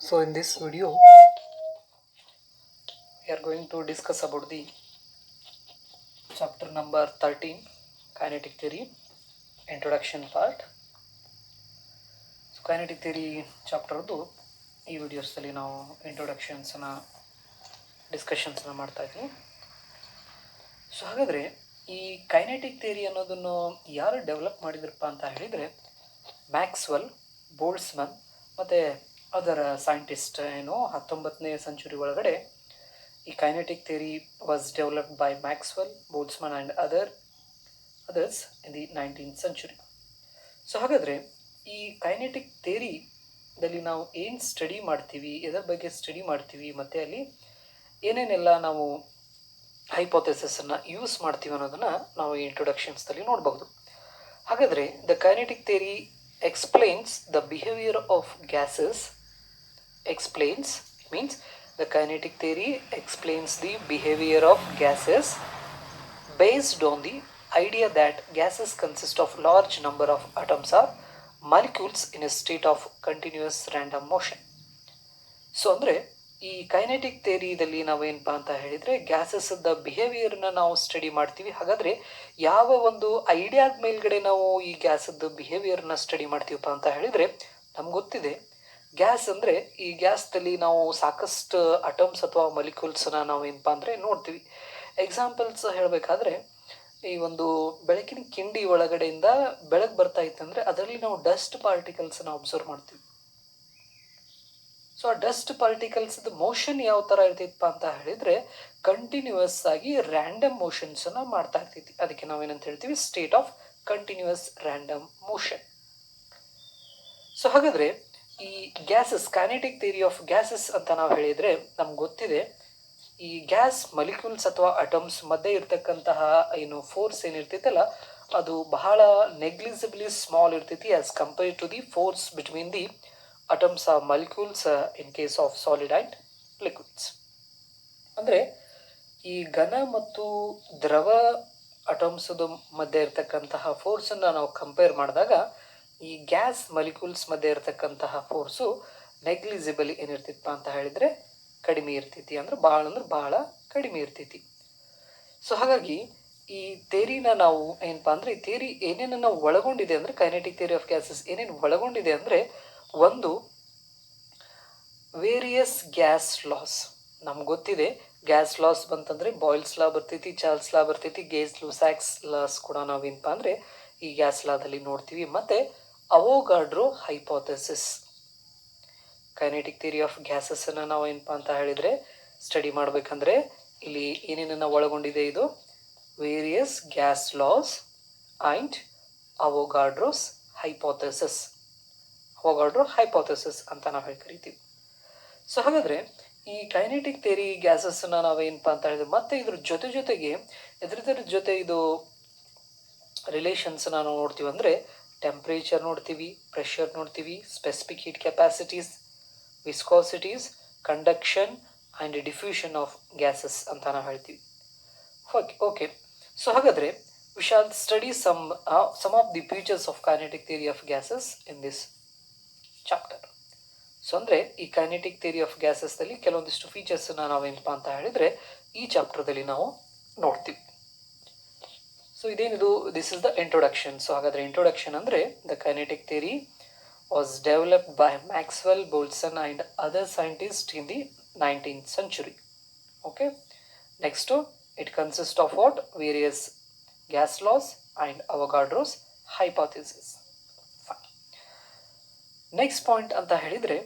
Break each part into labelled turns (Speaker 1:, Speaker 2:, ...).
Speaker 1: So in this video we are going to discuss about the chapter number 13, kinetic theory, introduction part. So kinetic theory ಚಾಪ್ಟರ್ದು ಈ ವಿಡಿಯೋಸಲ್ಲಿ ನಾವು ಇಂಟ್ರೊಡಕ್ಷನ್ಸನ್ನ ಡಿಸ್ಕಷನ್ಸನ್ನ ಮಾಡ್ತಾ ಇದ್ವಿ. So ಹಾಗಾದರೆ ಈ kinetic theory ಅನ್ನೋದನ್ನು ಯಾರು ಡೆವಲಪ್ ಮಾಡಿದ್ರಪ್ಪ ಅಂತ ಹೇಳಿದರೆ ಮ್ಯಾಕ್ಸ್ವೆಲ್, ಬೋಲ್ಟ್ಸ್ಮನ್ ಮತ್ತು ಅದರ ಸೈಂಟಿಸ್ಟ್ ಏನು 19ನೇ ಸೆಂಚುರಿ ಒಳಗಡೆ ಈ kinetic theory was developed by Maxwell, Boltzmann and others in the 19th century. So ಹಾಗಾದರೆ ಈ ಕೈನೆಟಿಕ್ ಥಿಯರಿದಲ್ಲಿ ನಾವು ಏನು ಸ್ಟಡಿ ಮಾಡ್ತೀವಿ, ಎದರ ಬಗ್ಗೆ ಸ್ಟಡಿ ಮಾಡ್ತೀವಿ, ಮತ್ತು ಅಲ್ಲಿ ಏನೇನೆಲ್ಲ ನಾವು ಹೈಪೋಥೆಸಿಸನ್ನು ಯೂಸ್ ಮಾಡ್ತೀವಿ ಅನ್ನೋದನ್ನು ನಾವು ಈ ಇಂಟ್ರೊಡಕ್ಷನ್ಸ್ದಲ್ಲಿ ನೋಡಬಹುದು. ಹಾಗಾದರೆ the kinetic theory explains the behavior of gases. Means the kinetic theory explains the behavior of gases based on the idea that gases consist of large number of atoms or molecules in a state of continuous random motion. So ಅಂದರೆ ಈ kinetic ಥಿಯರಿದಲ್ಲಿ ನಾವೇನಪ್ಪ ಅಂತ ಹೇಳಿದರೆ ಗ್ಯಾಸಸ್ದ ಬಿಹೇವಿಯರ್ನ ನಾವು study ಮಾಡ್ತೀವಿ. ಹಾಗಾದರೆ ಯಾವ ಒಂದು ಐಡಿಯಾದ ಮೇಲ್ಗಡೆ ನಾವು ಈ ಗ್ಯಾಸದ್ದು ಬಿಹೇವಿಯರ್ನ ಸ್ಟಡಿ ಮಾಡ್ತೀವಪ್ಪ ಅಂತ ಹೇಳಿದರೆ ನಮ್ಗೆ ಗೊತ್ತಿದೆ ಗ್ಯಾಸ್ ಅಂದರೆ ಈ ಗ್ಯಾಸ್ದಲ್ಲಿ ನಾವು ಸಾಕಷ್ಟು ಅಟಮ್ಸ್ ಅಥವಾ ಮೊಲಿಕ್ಯೂಲ್ಸನ್ನ ನಾವು ಏನಪ್ಪ ಅಂದರೆ ನೋಡ್ತೀವಿ. ಎಕ್ಸಾಂಪಲ್ಸ್ ಹೇಳಬೇಕಾದ್ರೆ ಈ ಒಂದು ಬೆಳಕಿನ ಕಿಂಡಿ ಒಳಗಡೆಯಿಂದ ಬೆಳಕು ಬರ್ತಾ ಇತ್ತಂದರೆ ಅದರಲ್ಲಿ ನಾವು ಡಸ್ಟ್ ಪಾರ್ಟಿಕಲ್ಸನ್ನು ಅಬ್ಸರ್ವ್ ಮಾಡ್ತೀವಿ. ಸೊ ಆ ಡಸ್ಟ್ ಪಾರ್ಟಿಕಲ್ಸ್ದು ಮೋಷನ್ ಯಾವ ಥರ ಇರ್ತಿತ್ತಪ್ಪ ಅಂತ ಹೇಳಿದರೆ ಕಂಟಿನ್ಯೂಯಸ್ ಆಗಿ ರ್ಯಾಂಡಮ್ ಮೋಷನ್ಸನ್ನು ಮಾಡ್ತಾ ಇರ್ತೈತಿ. ಅದಕ್ಕೆ ನಾವೇನಂತ ಹೇಳ್ತೀವಿ, state of continuous random motion. So ಹಾಗಾದರೆ ಈ gases, kinetic theory of gases ಅಂತ ನಾವು ಹೇಳಿದರೆ ನಮ್ಗೆ ಗೊತ್ತಿದೆ ಈ ಗ್ಯಾಸ್ ಮೊಲಿಕ್ಯೂಲ್ಸ್ ಅಥವಾ ಅಟಮ್ಸ್ ಮಧ್ಯೆ ಇರ್ತಕ್ಕಂತಹ ಏನು ಫೋರ್ಸ್ ಏನಿರ್ತೈತಲ್ಲ ಅದು ಬಹಳ ನೆಗ್ಲಿಜಿಬಲಿ ಸ್ಮಾಲ್ ಇರ್ತೈತಿ as compare to the force between the atoms or molecules in case of solid and liquids. ಅಂದರೆ ಈ ಘನ ಮತ್ತು ದ್ರವ ಅಟಮ್ಸದ ಮಧ್ಯೆ ಇರತಕ್ಕಂತಹ ಫೋರ್ಸನ್ನು ನಾವು ಕಂಪೇರ್ ಮಾಡಿದಾಗ ಈ ಗ್ಯಾಸ್ ಮೊಲಿಕ್ಯೂಲ್ಸ್ ಮಧ್ಯೆ ಇರತಕ್ಕಂತಹ ಫೋರ್ಸು ನೆಗ್ಲಿಜಿಬಲಿ ಏನಿರ್ತೈತಪ್ಪ ಅಂತ ಹೇಳಿದರೆ ಕಡಿಮೆ ಇರ್ತೈತಿ. ಅಂದರೆ ಭಾಳ ಕಡಿಮೆ ಇರ್ತೈತಿ. ಸೊ ಹಾಗಾಗಿ ಈ ಥಿಯರಿನ ನಾವು ಏನಪ್ಪ ಅಂದರೆ ಈ ಥಿಯರಿ ಏನೇನು ನಾವು ಒಳಗೊಂಡಿದೆ ಅಂದರೆ ಕೈನೆಟಿಕ್ ಥಿಯರಿ ಆಫ್ ಗ್ಯಾಸಸ್ ಏನೇನು ಒಳಗೊಂಡಿದೆ ಅಂದರೆ ಒಂದು ವೇರಿಯಸ್ ಗ್ಯಾಸ್ ಲಾಸ್. ನಮ್ಗೆ ಗೊತ್ತಿದೆ ಗ್ಯಾಸ್ ಲಾಸ್ ಬಂತಂದರೆ ಬಾಯ್ಲ್ಸ್ ಲಾ ಬರ್ತೈತಿ, ಚಾರ್ಲ್ಸ್ ಲಾ ಬರ್ತೈತಿ, ಗೇಸ್-ಲೂಸಾಕ್ಸ್ ಲಾಸ್ ಕೂಡ ನಾವೇನಪ್ಪ ಅಂದರೆ ಈ ಗ್ಯಾಸ್ ಲಾದಲ್ಲಿ ನೋಡ್ತೀವಿ. ಮತ್ತು Avogadro hypothesis. Kinetic theory of ಗ್ಯಾಸಸ್ಸನ್ನು ನಾವು ಏನಪ್ಪ ಅಂತ ಹೇಳಿದರೆ ಸ್ಟಡಿ ಮಾಡಬೇಕಂದ್ರೆ ಇಲ್ಲಿ ಏನೇನನ್ನು ಒಳಗೊಂಡಿದೆ, ಇದು various gas laws and Avogadro's hypothesis. Avogadro hypothesis ಅಂತ ನಾವು ಹೇಳಿ ಕರಿತೀವಿ. ಸೊ ಹಾಗಾದರೆ ಈ ಕೈನೆಟಿಕ್ ಥಿಯರಿ ಗ್ಯಾಸಸ್ಸನ್ನು ನಾವೇನಪ್ಪ ಅಂತ ಹೇಳಿದ್ರೆ ಮತ್ತೆ ಇದ್ರ ಜೊತೆಗೆ ಎದ್ರ ಜೊತೆ ಇದು ರಿಲೇಷನ್ಸನ್ನ ನಾವು ನೋಡ್ತೀವಿ. ಅಂದರೆ ಟೆಂಪ್ರೇಚರ್ ನೋಡ್ತೀವಿ, ಪ್ರೆಷರ್ ನೋಡ್ತೀವಿ, specific heat capacities, viscosities, conduction and diffusion of gases ಅಂತ ನಾವು ಹೇಳ್ತೀವಿ. ಓಕೆ. ಸೊ ಹಾಗಾದರೆ we shall study some of the features of kinetic theory of gases in this chapter. So ಅಂದರೆ ಈ ಕೈನೆಟಿಕ್ ಥಿಯರಿ ಆಫ್ ಗ್ಯಾಸಸ್ದಲ್ಲಿ ಕೆಲವೊಂದಿಷ್ಟು ಫೀಚರ್ಸನ್ನು ನಾವೇನಪ್ಪ ಅಂತ ಹೇಳಿದರೆ ಈ ಚಾಪ್ಟರ್ದಲ್ಲಿ ನಾವು ನೋಡ್ತೀವಿ. ಸೊ ಇದೇನಿದು, this is the introduction. So ಹಾಗಾದರೆ ಇಂಟ್ರೊಡಕ್ಷನ್ ಅಂದರೆ the kinetic theory was developed by Maxwell, Boltzmann and other scientists in the 19th century. Okay. Next, it consists of what? Various gas laws and Avogadro's hypothesis. Fine. Next point ಅಂತ ಹೇಳಿದರೆ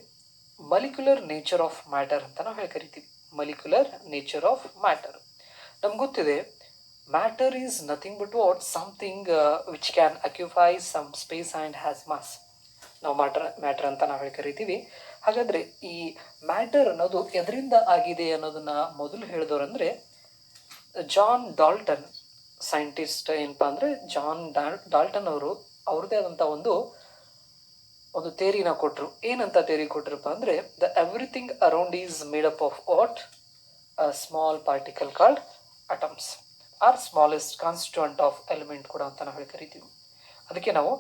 Speaker 1: molecular nature of matter ಅಂತ ನಾವು ಹೇಳಿ ಕರಿತೀವಿ. molecular nature of matter. ನಮ್ಗೆ ಗೊತ್ತಿದೆ matter is nothing but what? Something which can occupy some space and has mass. ನಾವು matter ಅಂತ ನಾವು ಹೇಳಿ ಕರಿತೀವಿ. ಹಾಗಾದರೆ ಈ ಮ್ಯಾಟರ್ ಅನ್ನೋದು ಎದರಿಂದ ಆಗಿದೆ ಅನ್ನೋದನ್ನು ಮೊದಲು ಹೇಳಿದವರಂದರೆ ಜಾನ್ ಡಾಲ್ಟನ್, ಸೈಂಟಿಸ್ಟ್. ಏನಪ್ಪ ಅಂದರೆ ಜಾನ್ ಡಾಲ್ಟನ್ ಅವರು ಅವ್ರದ್ದೇ ಆದಂಥ ಒಂದು ಥಿಯರಿನ ಕೊಟ್ಟರು. ಏನಂತ ಥಿಯರಿ ಕೊಟ್ಟರಪ್ಪ ಅಂದರೆ the everything around is made up of what? A small particle called atoms are smallest constituent of element ಕೂಡ ಅಂತ ನಾವು ಹೇಳಿ ಕರಿತೀವಿ. ಅದಕ್ಕೆ ನಾವು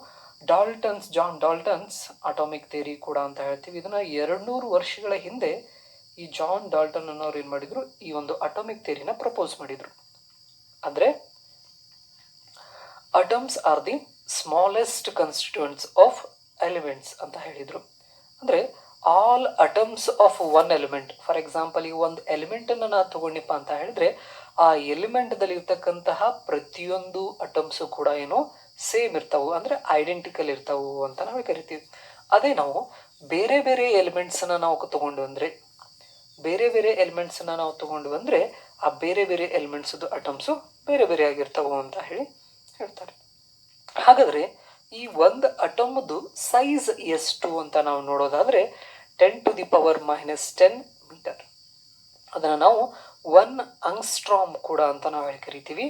Speaker 1: ಜಾನ್ ಡಾಲ್ಟನ್ಸ್ ಅಟಾಮಿಕ್ ಥಿಯರಿ ಕೂಡ ಅಂತ ಹೇಳ್ತೀವಿ. ಇದನ್ನ 200 ವರ್ಷಗಳ ಹಿಂದೆ ಈ ಜಾನ್ ಡಾಲ್ಟನ್ ಅನ್ನೋರು ಏನ್ ಮಾಡಿದ್ರು, ಈ ಒಂದು ಅಟಾಮಿಕ್ ಥಿಯರಿನ ಪ್ರಪೋಸ್ ಮಾಡಿದ್ರು. ಅಂದ್ರೆ atoms R the smallest constituents of elements ಅಂತ ಹೇಳಿದ್ರು. ಅಂದ್ರೆ all atoms of one element, for example ಈ ಒಂದು ಎಲಿಮೆಂಟ್ ಅನ್ನ ನಾ ತಗೊಂಡಿಪ್ಪ ಅಂತ ಹೇಳಿದ್ರೆ ಆ ಎಲಿಮೆಂಟ್ ದಲ್ಲಿ ಇರ್ತಕ್ಕಂತಹ ಪ್ರತಿಯೊಂದು ಅಟಮ್ಸು ಕೂಡ ಏನು ಸೇಮ್ ಇರ್ತಾವು, ಅಂದ್ರೆ ಐಡೆಂಟಿಕಲ್ ಇರ್ತಾವು ಅಂತ ನಾವು ಕರಿತೀವಿ. ಅದೇ ನಾವು ಬೇರೆ ಬೇರೆ ಎಲಿಮೆಂಟ್ಸ್ ನಾವು ತಗೊಂಡು ಅಂದ್ರೆ ಆ ಬೇರೆ ಬೇರೆ ಎಲಿಮೆಂಟ್ಸ್ ಅಟಮ್ಸು ಬೇರೆ ಬೇರೆ ಆಗಿರ್ತಾವು ಅಂತ ಹೇಳ್ತಾರೆ. ಹಾಗಾದ್ರೆ ಈ ಒಂದು ಅಟಮ್ದು ಸೈಜ್ ಎಷ್ಟು ಅಂತ ನಾವು ನೋಡೋದಾದ್ರೆ 10⁻⁻10 ಮೀಟರ್. ಅದನ್ನ ನಾವು 1 ಆಂಗ್ಸ್ಟ್ರಾಮ್ ಕೂಡ ಅಂತ ನಾವು ಕರಿತೀವಿ.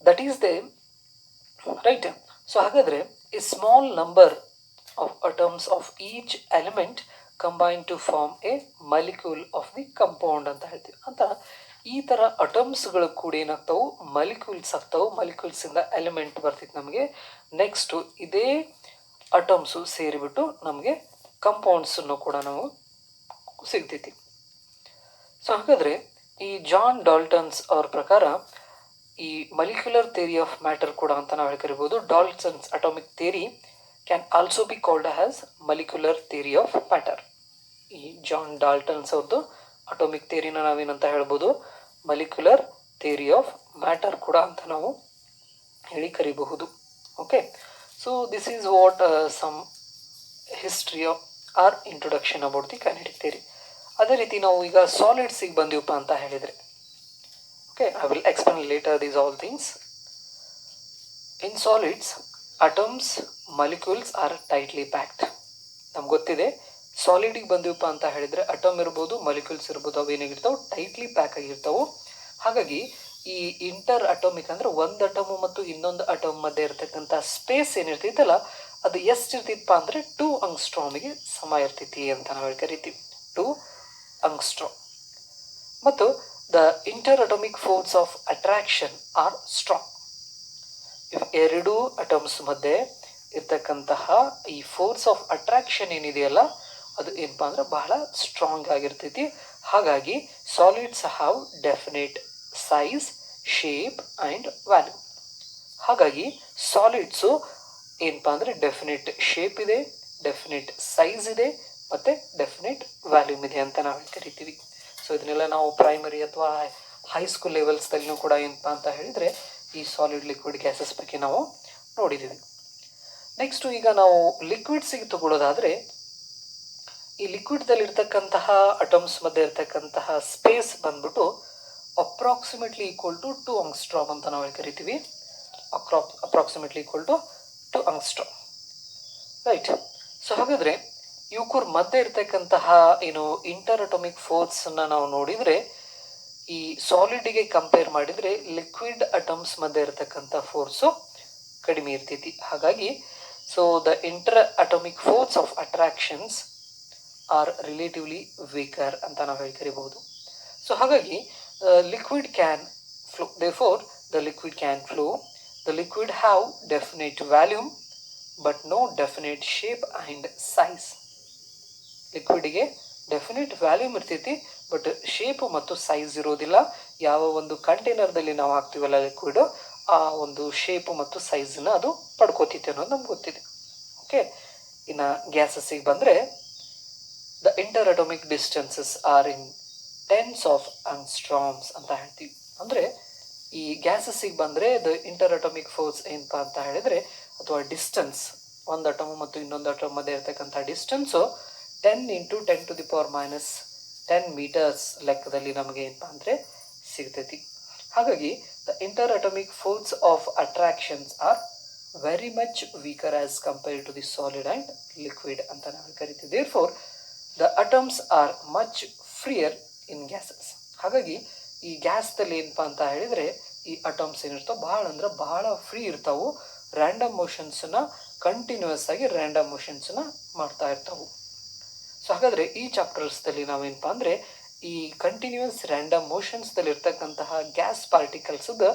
Speaker 1: That is the right. So ಹಾಗಾದ್ರೆ a small number of atoms of each element combine to form a molecule of the compound ಅಂತ ಹೇಳ್ತೀವಿ. ಅಂತ ಈ ತರ ಅಟಮ್ಸ್ಗಳು ಕೂಡ ಏನಾಗ್ತಾವು, ಮಾಲಿಕ್ಯೂಲ್ಸ್ ಆಗ್ತಾವು. ಮಾಲಿಕ್ಯೂಲ್ಸ್ ಇಂದ ಎಲಿಮೆಂಟ್ ಬರ್ತೈತಿ ನಮಗೆ. ನೆಕ್ಸ್ಟ್ ಇದೇ ಅಟಮ್ಸು ಸೇರಿಬಿಟ್ಟು ನಮಗೆ ಕಂಪೌಂಡ್ಸ್ ಕೂಡ ನಾವು ಸಿಗ್ತೈತಿ. ಸೊ ಹಾಗಾದ್ರೆ ಈ ಜಾನ್ ಡಾಲ್ಟನ್ಸ್ ಅವ್ರ ಪ್ರಕಾರ ಈ ಮಾಲಿಕ್ಯುಲರ್ ಥಿಯರಿ ಆಫ್ ಮ್ಯಾಟರ್ ಕೂಡ ಅಂತ ನಾವು ಕರಿಬಹುದು. ಡಾಲ್ಟನ್ಸ್ atomic theory can also be called as molecular theory of matter. ಈ ಜಾನ್ ಡಾಲ್ಟನ್ಸ್ ಅವ್ರದ್ದು ಅಟಾಮಿಕ್ ಥಿಯರಿನ ನಾವೇನಂತ ಹೇಳ್ಬೋದು, ಮಾಲಿಕ್ಯುಲರ್ ಥಿಯರಿ ಆಫ್ ಮ್ಯಾಟರ್ ಕೂಡ ಅಂತ ನಾವು ಕರಿಬಹುದು. Okay, so this is what some history of or introduction about the kinetic theory. ಅದೇ ರೀತಿ ನಾವು ಈಗ ಸಾಲಿಡ್ಸಿಗೆ ಬಂದಿವಪ್ಪ ಅಂತ ಹೇಳಿದರೆ, okay, I will explain later these all things. In solids atoms molecules are tightly packed. ನಮ್ಗೆ ಗೊತ್ತಿದೆ ಸಾಲಿಡಿಗೆ ಬಂದಿವಪ್ಪ ಅಂತ ಹೇಳಿದರೆ ಅಟಮ್ ಇರ್ಬೋದು, ಮಾಲಿಕ್ಯೂಲ್ಸ್ ಇರ್ಬೋದು, ಅವೇನಾಗಿರ್ತಾವೆ ಟೈಟ್ಲಿ ಪ್ಯಾಕ್ ಆಗಿರ್ತಾವೆ. ಹಾಗಾಗಿ ಈ ಇಂಟರ್ ಅಟೋಮಿಕ್ ಅಂದ್ರೆ ಒಂದು ಅಟಮ್ ಮತ್ತು ಇನ್ನೊಂದು ಅಟಮ್ ಮಧ್ಯೆ ಇರ್ತಕ್ಕಂಥ ಸ್ಪೇಸ್ ಏನಿರ್ತೈತಲ್ಲ ಅದು ಎಷ್ಟಿರ್ತಿತ್ತಪ್ಪ ಅಂದ್ರೆ 2 ಆಂಗ್ಸ್ಟ್ರಾಮಿಗೆ ಸಮ ಇರ್ತೈತಿ ಅಂತ ನಾವು ಕರಿತೀವಿ. 2 ಆಂಗ್ಸ್ಟ್ರಾಮ್. ಮತ್ತು the inter atomic force of attraction are strong. ಎರಡು ಅಟಮ್ಸ್ ಮಧ್ಯೆ ಇರ್ತಕ್ಕಂತಹ ಈ ಫೋರ್ಸ್ ಆಫ್ ಅಟ್ರಾಕ್ಷನ್ ಏನಿದೆಯಲ್ಲ ಅದು ಏನಪ್ಪಾ ಅಂದ್ರೆ ಬಹಳ ಸ್ಟ್ರಾಂಗ್ ಆಗಿರ್ತೈತಿ. ಹಾಗಾಗಿ solids have definite size, shape and value. ಹಾಗಾಗಿ ಸಾಲಿಡ್ಸು ಏನಪ್ಪಾ ಅಂದರೆ ಡೆಫಿನೆಟ್ ಶೇಪ್ ಇದೆ, ಡೆಫಿನೆಟ್ ಸೈಜ್ ಇದೆ, ಮತ್ತು ಡೆಫಿನೆಟ್ ವ್ಯಾಲ್ಯೂಮ್ ಇದೆ ಅಂತ ನಾವು ಕರಿತೀವಿ. ಸೊ ಇದನ್ನೆಲ್ಲ ನಾವು ಪ್ರೈಮರಿ ಅಥವಾ ಹೈಸ್ಕೂಲ್ ಲೆವೆಲ್ಸ್ದಲ್ಲಿನೂ ಕೂಡ ಏನಪ್ಪಾ ಅಂತ ಹೇಳಿದರೆ ಈ ಸಾಲಿಡ್ ಲಿಕ್ವಿಡ್ ಗ್ಯಾಸಸ್ ಬಗ್ಗೆ ನಾವು ನೋಡಿದ್ದೀವಿ. ನೆಕ್ಸ್ಟು ಈಗ ನಾವು ಲಿಕ್ವಿಡ್ಸಿಗೆ ತಗೊಳ್ಳೋದಾದರೆ ಈ ಲಿಕ್ವಿಡ್ದಲ್ಲಿರ್ತಕ್ಕಂತಹ ಅಟಮ್ಸ್ ಮಧ್ಯೆ ಇರ್ತಕ್ಕಂತಹ ಸ್ಪೇಸ್ ಬಂದ್ಬಿಟ್ಟು ಅಪ್ರಾಕ್ಸಿಮೇಟ್ಲಿ ಈಕ್ವಲ್ ಟು 2 ಆಂಗ್ಸ್ಟ್ರಾಮ್ ಅಂತ ನಾವು ಕರಿತೀವಿ. Approximately equal to 2 angstrom, right. So ಹಾಗಾದರೆ ಇವಕ್ಕೂರ್ ಮಧ್ಯೆ ಇರ್ತಕ್ಕಂತಹ ಏನು ಇಂಟರ್ ಅಟೋಮಿಕ್ ಫೋರ್ಸನ್ನು ನಾವು ನೋಡಿದರೆ ಈ ಸಾಲಿಡ್ಗೆ ಕಂಪೇರ್ ಮಾಡಿದರೆ ಲಿಕ್ವಿಡ್ ಅಟಮ್ಸ್ ಮಧ್ಯೆ ಇರ್ತಕ್ಕಂಥ ಫೋರ್ಸು ಕಡಿಮೆ ಇರ್ತೈತಿ. ಹಾಗಾಗಿ so the inter atomic force of attractions are relatively weaker ಅಂತ ನಾವು ಕರಿಬಹುದು. ಸೊ ಹಾಗಾಗಿ liquid can flow, therefore the liquid can flow. The liquid have definite volume but no definite shape and size. ಲಿಕ್ವಿಡ್ಗೆ definite volume ಇರ್ತೈತಿ, but shape ಮತ್ತು size ಇರೋದಿಲ್ಲ. ಯಾವ ಒಂದು ಕಂಟೈನರ್ದಲ್ಲಿ ನಾವು ಹಾಕ್ತೀವಲ್ಲ ಲಿಕ್ವಿಡ್, ಆ ಒಂದು ಶೇಪ್ ಮತ್ತು ಸೈಜನ್ನ ಅದು ಪಡ್ಕೋತೈತಿ ಅನ್ನೋದು ನಮ್ಗೆ ಗೊತ್ತಿದೆ. ಓಕೆ, ಇನ್ನು ಗ್ಯಾಸಸ್ಸಿಗೆ ಬಂದರೆ the inter atomic distances are in tens of angstroms ಅಂತ ಹೇಳ್ತೀವಿ. ಅಂದರೆ ಈ ಗ್ಯಾಸಸ್ಸಿಗೆ ಬಂದರೆ ದ ಇಂಟರ್ ಅಟೋಮಿಕ್ ಫೋರ್ಸ್ ಏನಪ್ಪ ಅಂತ ಹೇಳಿದರೆ ಅಥವಾ ಡಿಸ್ಟೆನ್ಸ್, ಒಂದು ಅಟಮ್ ಮತ್ತು ಇನ್ನೊಂದು ಅಟಮ್ ಮಧ್ಯೆ ಇರ್ತಕ್ಕಂಥ ಡಿಸ್ಟೆನ್ಸು 10 × 10⁻⁻10 ಮೀಟರ್ಸ್ ಲೆಕ್ಕದಲ್ಲಿ ನಮಗೆ ಏನಪ್ಪ ಅಂದರೆ ಸಿಗ್ತೈತಿ. ಹಾಗಾಗಿ the inter atomic force of attractions are very much weaker as compared to the solid and liquid ಅಂತ ನಾವು ಕರಿತೀವಿ. Therefore the atoms are much freer in gases. ಹಾಗಾಗಿ ಈ ಗ್ಯಾಸ್ದಲ್ಲಿ ಏನಪ್ಪ ಅಂತ ಹೇಳಿದರೆ ಈ ಅಟಮ್ಸ್ ಏನಿರ್ತಾವೆ ಭಾಳ ಅಂದ್ರೆ ಭಾಳ ಫ್ರೀ ಇರ್ತಾವೆ. ರ್ಯಾಂಡಮ್ ಮೋಷನ್ಸನ್ನ ಕಂಟಿನ್ಯೂಯಸ್ ಆಗಿ ರ್ಯಾಂಡಮ್ ಮೋಷನ್ಸನ್ನ ಮಾಡ್ತಾ ಇರ್ತಾವೆ. ಸೊ ಹಾಗಾದರೆ ಈ ಚಾಪ್ಟರ್ಸ್ದಲ್ಲಿ ನಾವೇನಪ್ಪ ಅಂದರೆ ಈ ಕಂಟಿನ್ಯೂಯಸ್ ರ್ಯಾಂಡಮ್ ಮೋಷನ್ಸ್ದಲ್ಲಿ ಇರ್ತಕ್ಕಂತಹ ಗ್ಯಾಸ್ ಪಾರ್ಟಿಕಲ್ಸ್ದು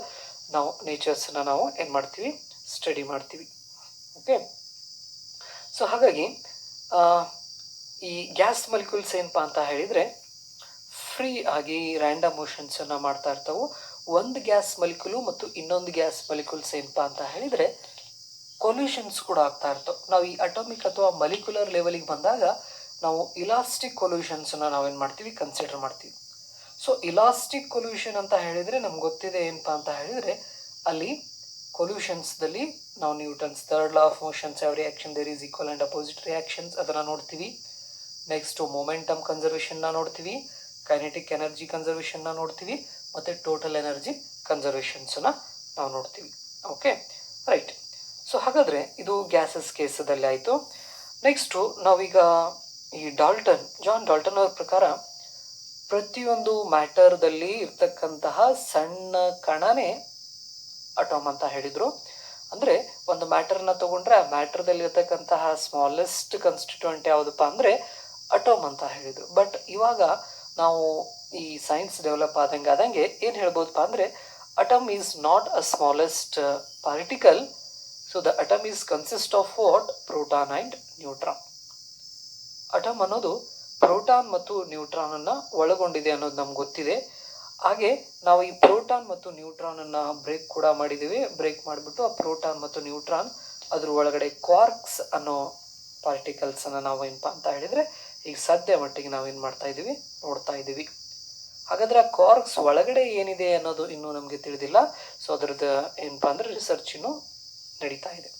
Speaker 1: ನಾವು ನೇಚರ್ಸನ್ನ ನಾವು ಏನು ಮಾಡ್ತೀವಿ, ಸ್ಟಡಿ ಮಾಡ್ತೀವಿ. ಓಕೆ, ಸೊ ಹಾಗಾಗಿ ಈ ಗ್ಯಾಸ್ ಮಾಲಿಕ್ಯೂಲ್ಸ್ ಏನಪ್ಪ ಅಂತ ಹೇಳಿದರೆ ಫ್ರೀ ಆಗಿ ರ್ಯಾಂಡಮ್ ಮೋಷನ್ಸನ್ನು ಮಾಡ್ತಾ ಇರ್ತಾವೆ. ಒಂದು ಗ್ಯಾಸ್ ಮಾಲಿಕ್ಯೂಲು ಮತ್ತು ಇನ್ನೊಂದು ಗ್ಯಾಸ್ ಮಾಲಿಕ್ಯೂಲ್ಸ್ ಏನಪ್ಪ ಅಂತ ಹೇಳಿದರೆ ಕೊಲ್ಯೂಷನ್ಸ್ ಕೂಡ ಆಗ್ತಾ ಇರ್ತವೆ. ನಾವು ಈ ಅಟೋಮಿಕ್ ಅಥವಾ ಮಾಲಿಕ್ಯುಲರ್ ಲೆವೆಲಿಗೆ ಬಂದಾಗ ನಾವು ಇಲಾಸ್ಟಿಕ್ ಕೊಲ್ಯೂಷನ್ಸನ್ನು ನಾವೇನು ಮಾಡ್ತೀವಿ, ಕನ್ಸಿಡರ್ ಮಾಡ್ತೀವಿ. ಸೊ ಇಲಾಸ್ಟಿಕ್ ಕೊಲ್ಯೂಷನ್ ಅಂತ ಹೇಳಿದರೆ ನಮ್ಗೆ ಗೊತ್ತಿದೆ ಏನಪ್ಪ ಅಂತ ಹೇಳಿದರೆ ಅಲ್ಲಿ ಕೊಲ್ಯೂಷನ್ಸ್ದಲ್ಲಿ ನಾವು Newton's third law of motions, every action there is equal and opposite reactions ಅದನ್ನು ನೋಡ್ತೀವಿ. ನೆಕ್ಸ್ಟು ಮೊಮೆಂಟಮ್ ಕನ್ಸರ್ವೇಷನ್ನ ನೋಡ್ತೀವಿ, ಕೈನೆಟಿಕ್ ಎನರ್ಜಿ ಕನ್ಸರ್ವೇಷನ್ನ ನೋಡ್ತೀವಿ, ಮತ್ತು ಟೋಟಲ್ ಎನರ್ಜಿ ಕನ್ಸರ್ವೇಷನ್ಸನ್ನು ನಾವು ನೋಡ್ತೀವಿ. Okay, right. ಸೊ ಹಾಗಾದರೆ ಇದು ಗ್ಯಾಸಸ್ ಕೇಸದಲ್ಲಿ ಆಯಿತು. ನೆಕ್ಸ್ಟು ನಾವೀಗ ಈ ಜಾನ್ ಡಾಲ್ಟನ್ ಅವ್ರ ಪ್ರಕಾರ ಪ್ರತಿಯೊಂದು ಮ್ಯಾಟರ್ದಲ್ಲಿ ಇರ್ತಕ್ಕಂತಹ ಸಣ್ಣ ಕಣನೇ ಅಟೋಮ್ ಅಂತ ಹೇಳಿದರು. ಅಂದರೆ ಒಂದು ಮ್ಯಾಟರ್ನ ತೊಗೊಂಡ್ರೆ ಆ ಮ್ಯಾಟರ್ದಲ್ಲಿ ಇರ್ತಕ್ಕಂತಹ ಸ್ಮಾಲೆಸ್ಟ್ ಕನ್ಸ್ಟಿಟ್ಯೂಯೆಂಟ್ ಯಾವುದಪ್ಪ ಅಂದರೆ ಅಟೋಮ್ ಅಂತ ಹೇಳಿದರು. ಬಟ್ ಇವಾಗ ನಾವು ಈ ಸೈನ್ಸ್ ಡೆವಲಪ್ ಆದಂಗೆ ಏನು ಹೇಳ್ಬೋದಪ್ಪ ಅಂದರೆ atom is not a smallest particle. So the atom is consist of what? Proton and neutron. Atom ಅನ್ನೋದು ಪ್ರೋಟಾನ್ ಮತ್ತು ನ್ಯೂಟ್ರಾನನ್ನು ಒಳಗೊಂಡಿದೆ ಅನ್ನೋದು ನಮ್ಗೆ ಗೊತ್ತಿದೆ. ಹಾಗೆ ನಾವು ಈ ಪ್ರೋಟಾನ್ ಮತ್ತು ನ್ಯೂಟ್ರಾನನ್ನು ಬ್ರೇಕ್ ಕೂಡ ಮಾಡಿದ್ದೀವಿ. ಬ್ರೇಕ್ ಮಾಡಿಬಿಟ್ಟು ಆ ಪ್ರೋಟಾನ್ ಮತ್ತು ನ್ಯೂಟ್ರಾನ್ ಅದ್ರ ಒಳಗಡೆ ಕ್ವಾರ್ಕ್ಸ್ ಅನ್ನೋ ಪಾರ್ಟಿಕಲ್ಸನ್ನು ನಾವು ಏನಪ್ಪ ಅಂತ ಹೇಳಿದರೆ ಈಗ ಸದ್ಯ ಮಟ್ಟಿಗೆ ನಾವೇನು ಮಾಡ್ತಾ ಇದ್ದೀವಿ, ನೋಡ್ತಾ ಇದ್ದೀವಿ. ಹಾಗಾದರೆ ಆ ಕ್ವಾರ್ಕ್ಸ್ ಒಳಗಡೆ ಏನಿದೆ ಅನ್ನೋದು ಇನ್ನೂ ನಮಗೆ ತಿಳಿದಿಲ್ಲ. ಸೊ ಅದ್ರದ್ದು ಏನಪ್ಪ ಅಂದರೆ ರಿಸರ್ಚ್ ಇನ್ನೂ ನಡೀತಾ ಇದೆ.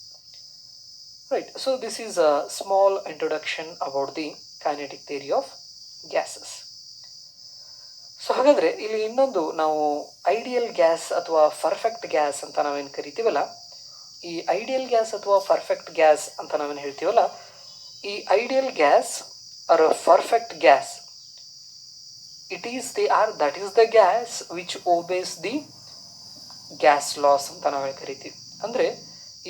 Speaker 1: Right. So this is a small introduction about the kinetic theory of gases. So ಹಾಗಾದರೆ ಇಲ್ಲಿ ಇನ್ನೊಂದು ನಾವು ಐಡಿಯಲ್ ಗ್ಯಾಸ್ ಅಥವಾ ಪರ್ಫೆಕ್ಟ್ ಗ್ಯಾಸ್ ಅಂತ ನಾವೇನು ಕರಿತೀವಲ್ಲ, ಈ ಐಡಿಯಲ್ ಗ್ಯಾಸ್ ಅಥವಾ ಪರ್ಫೆಕ್ಟ್ ಗ್ಯಾಸ್ ಅಂತ ನಾವೇನು ಹೇಳ್ತೀವಲ್ಲ, ಈ ideal gas or perfect gas, that is the gas which obeys the gas laws ಅಂತ ನಾವೇ ಕರಿತೀವಿ. ಅಂದರೆ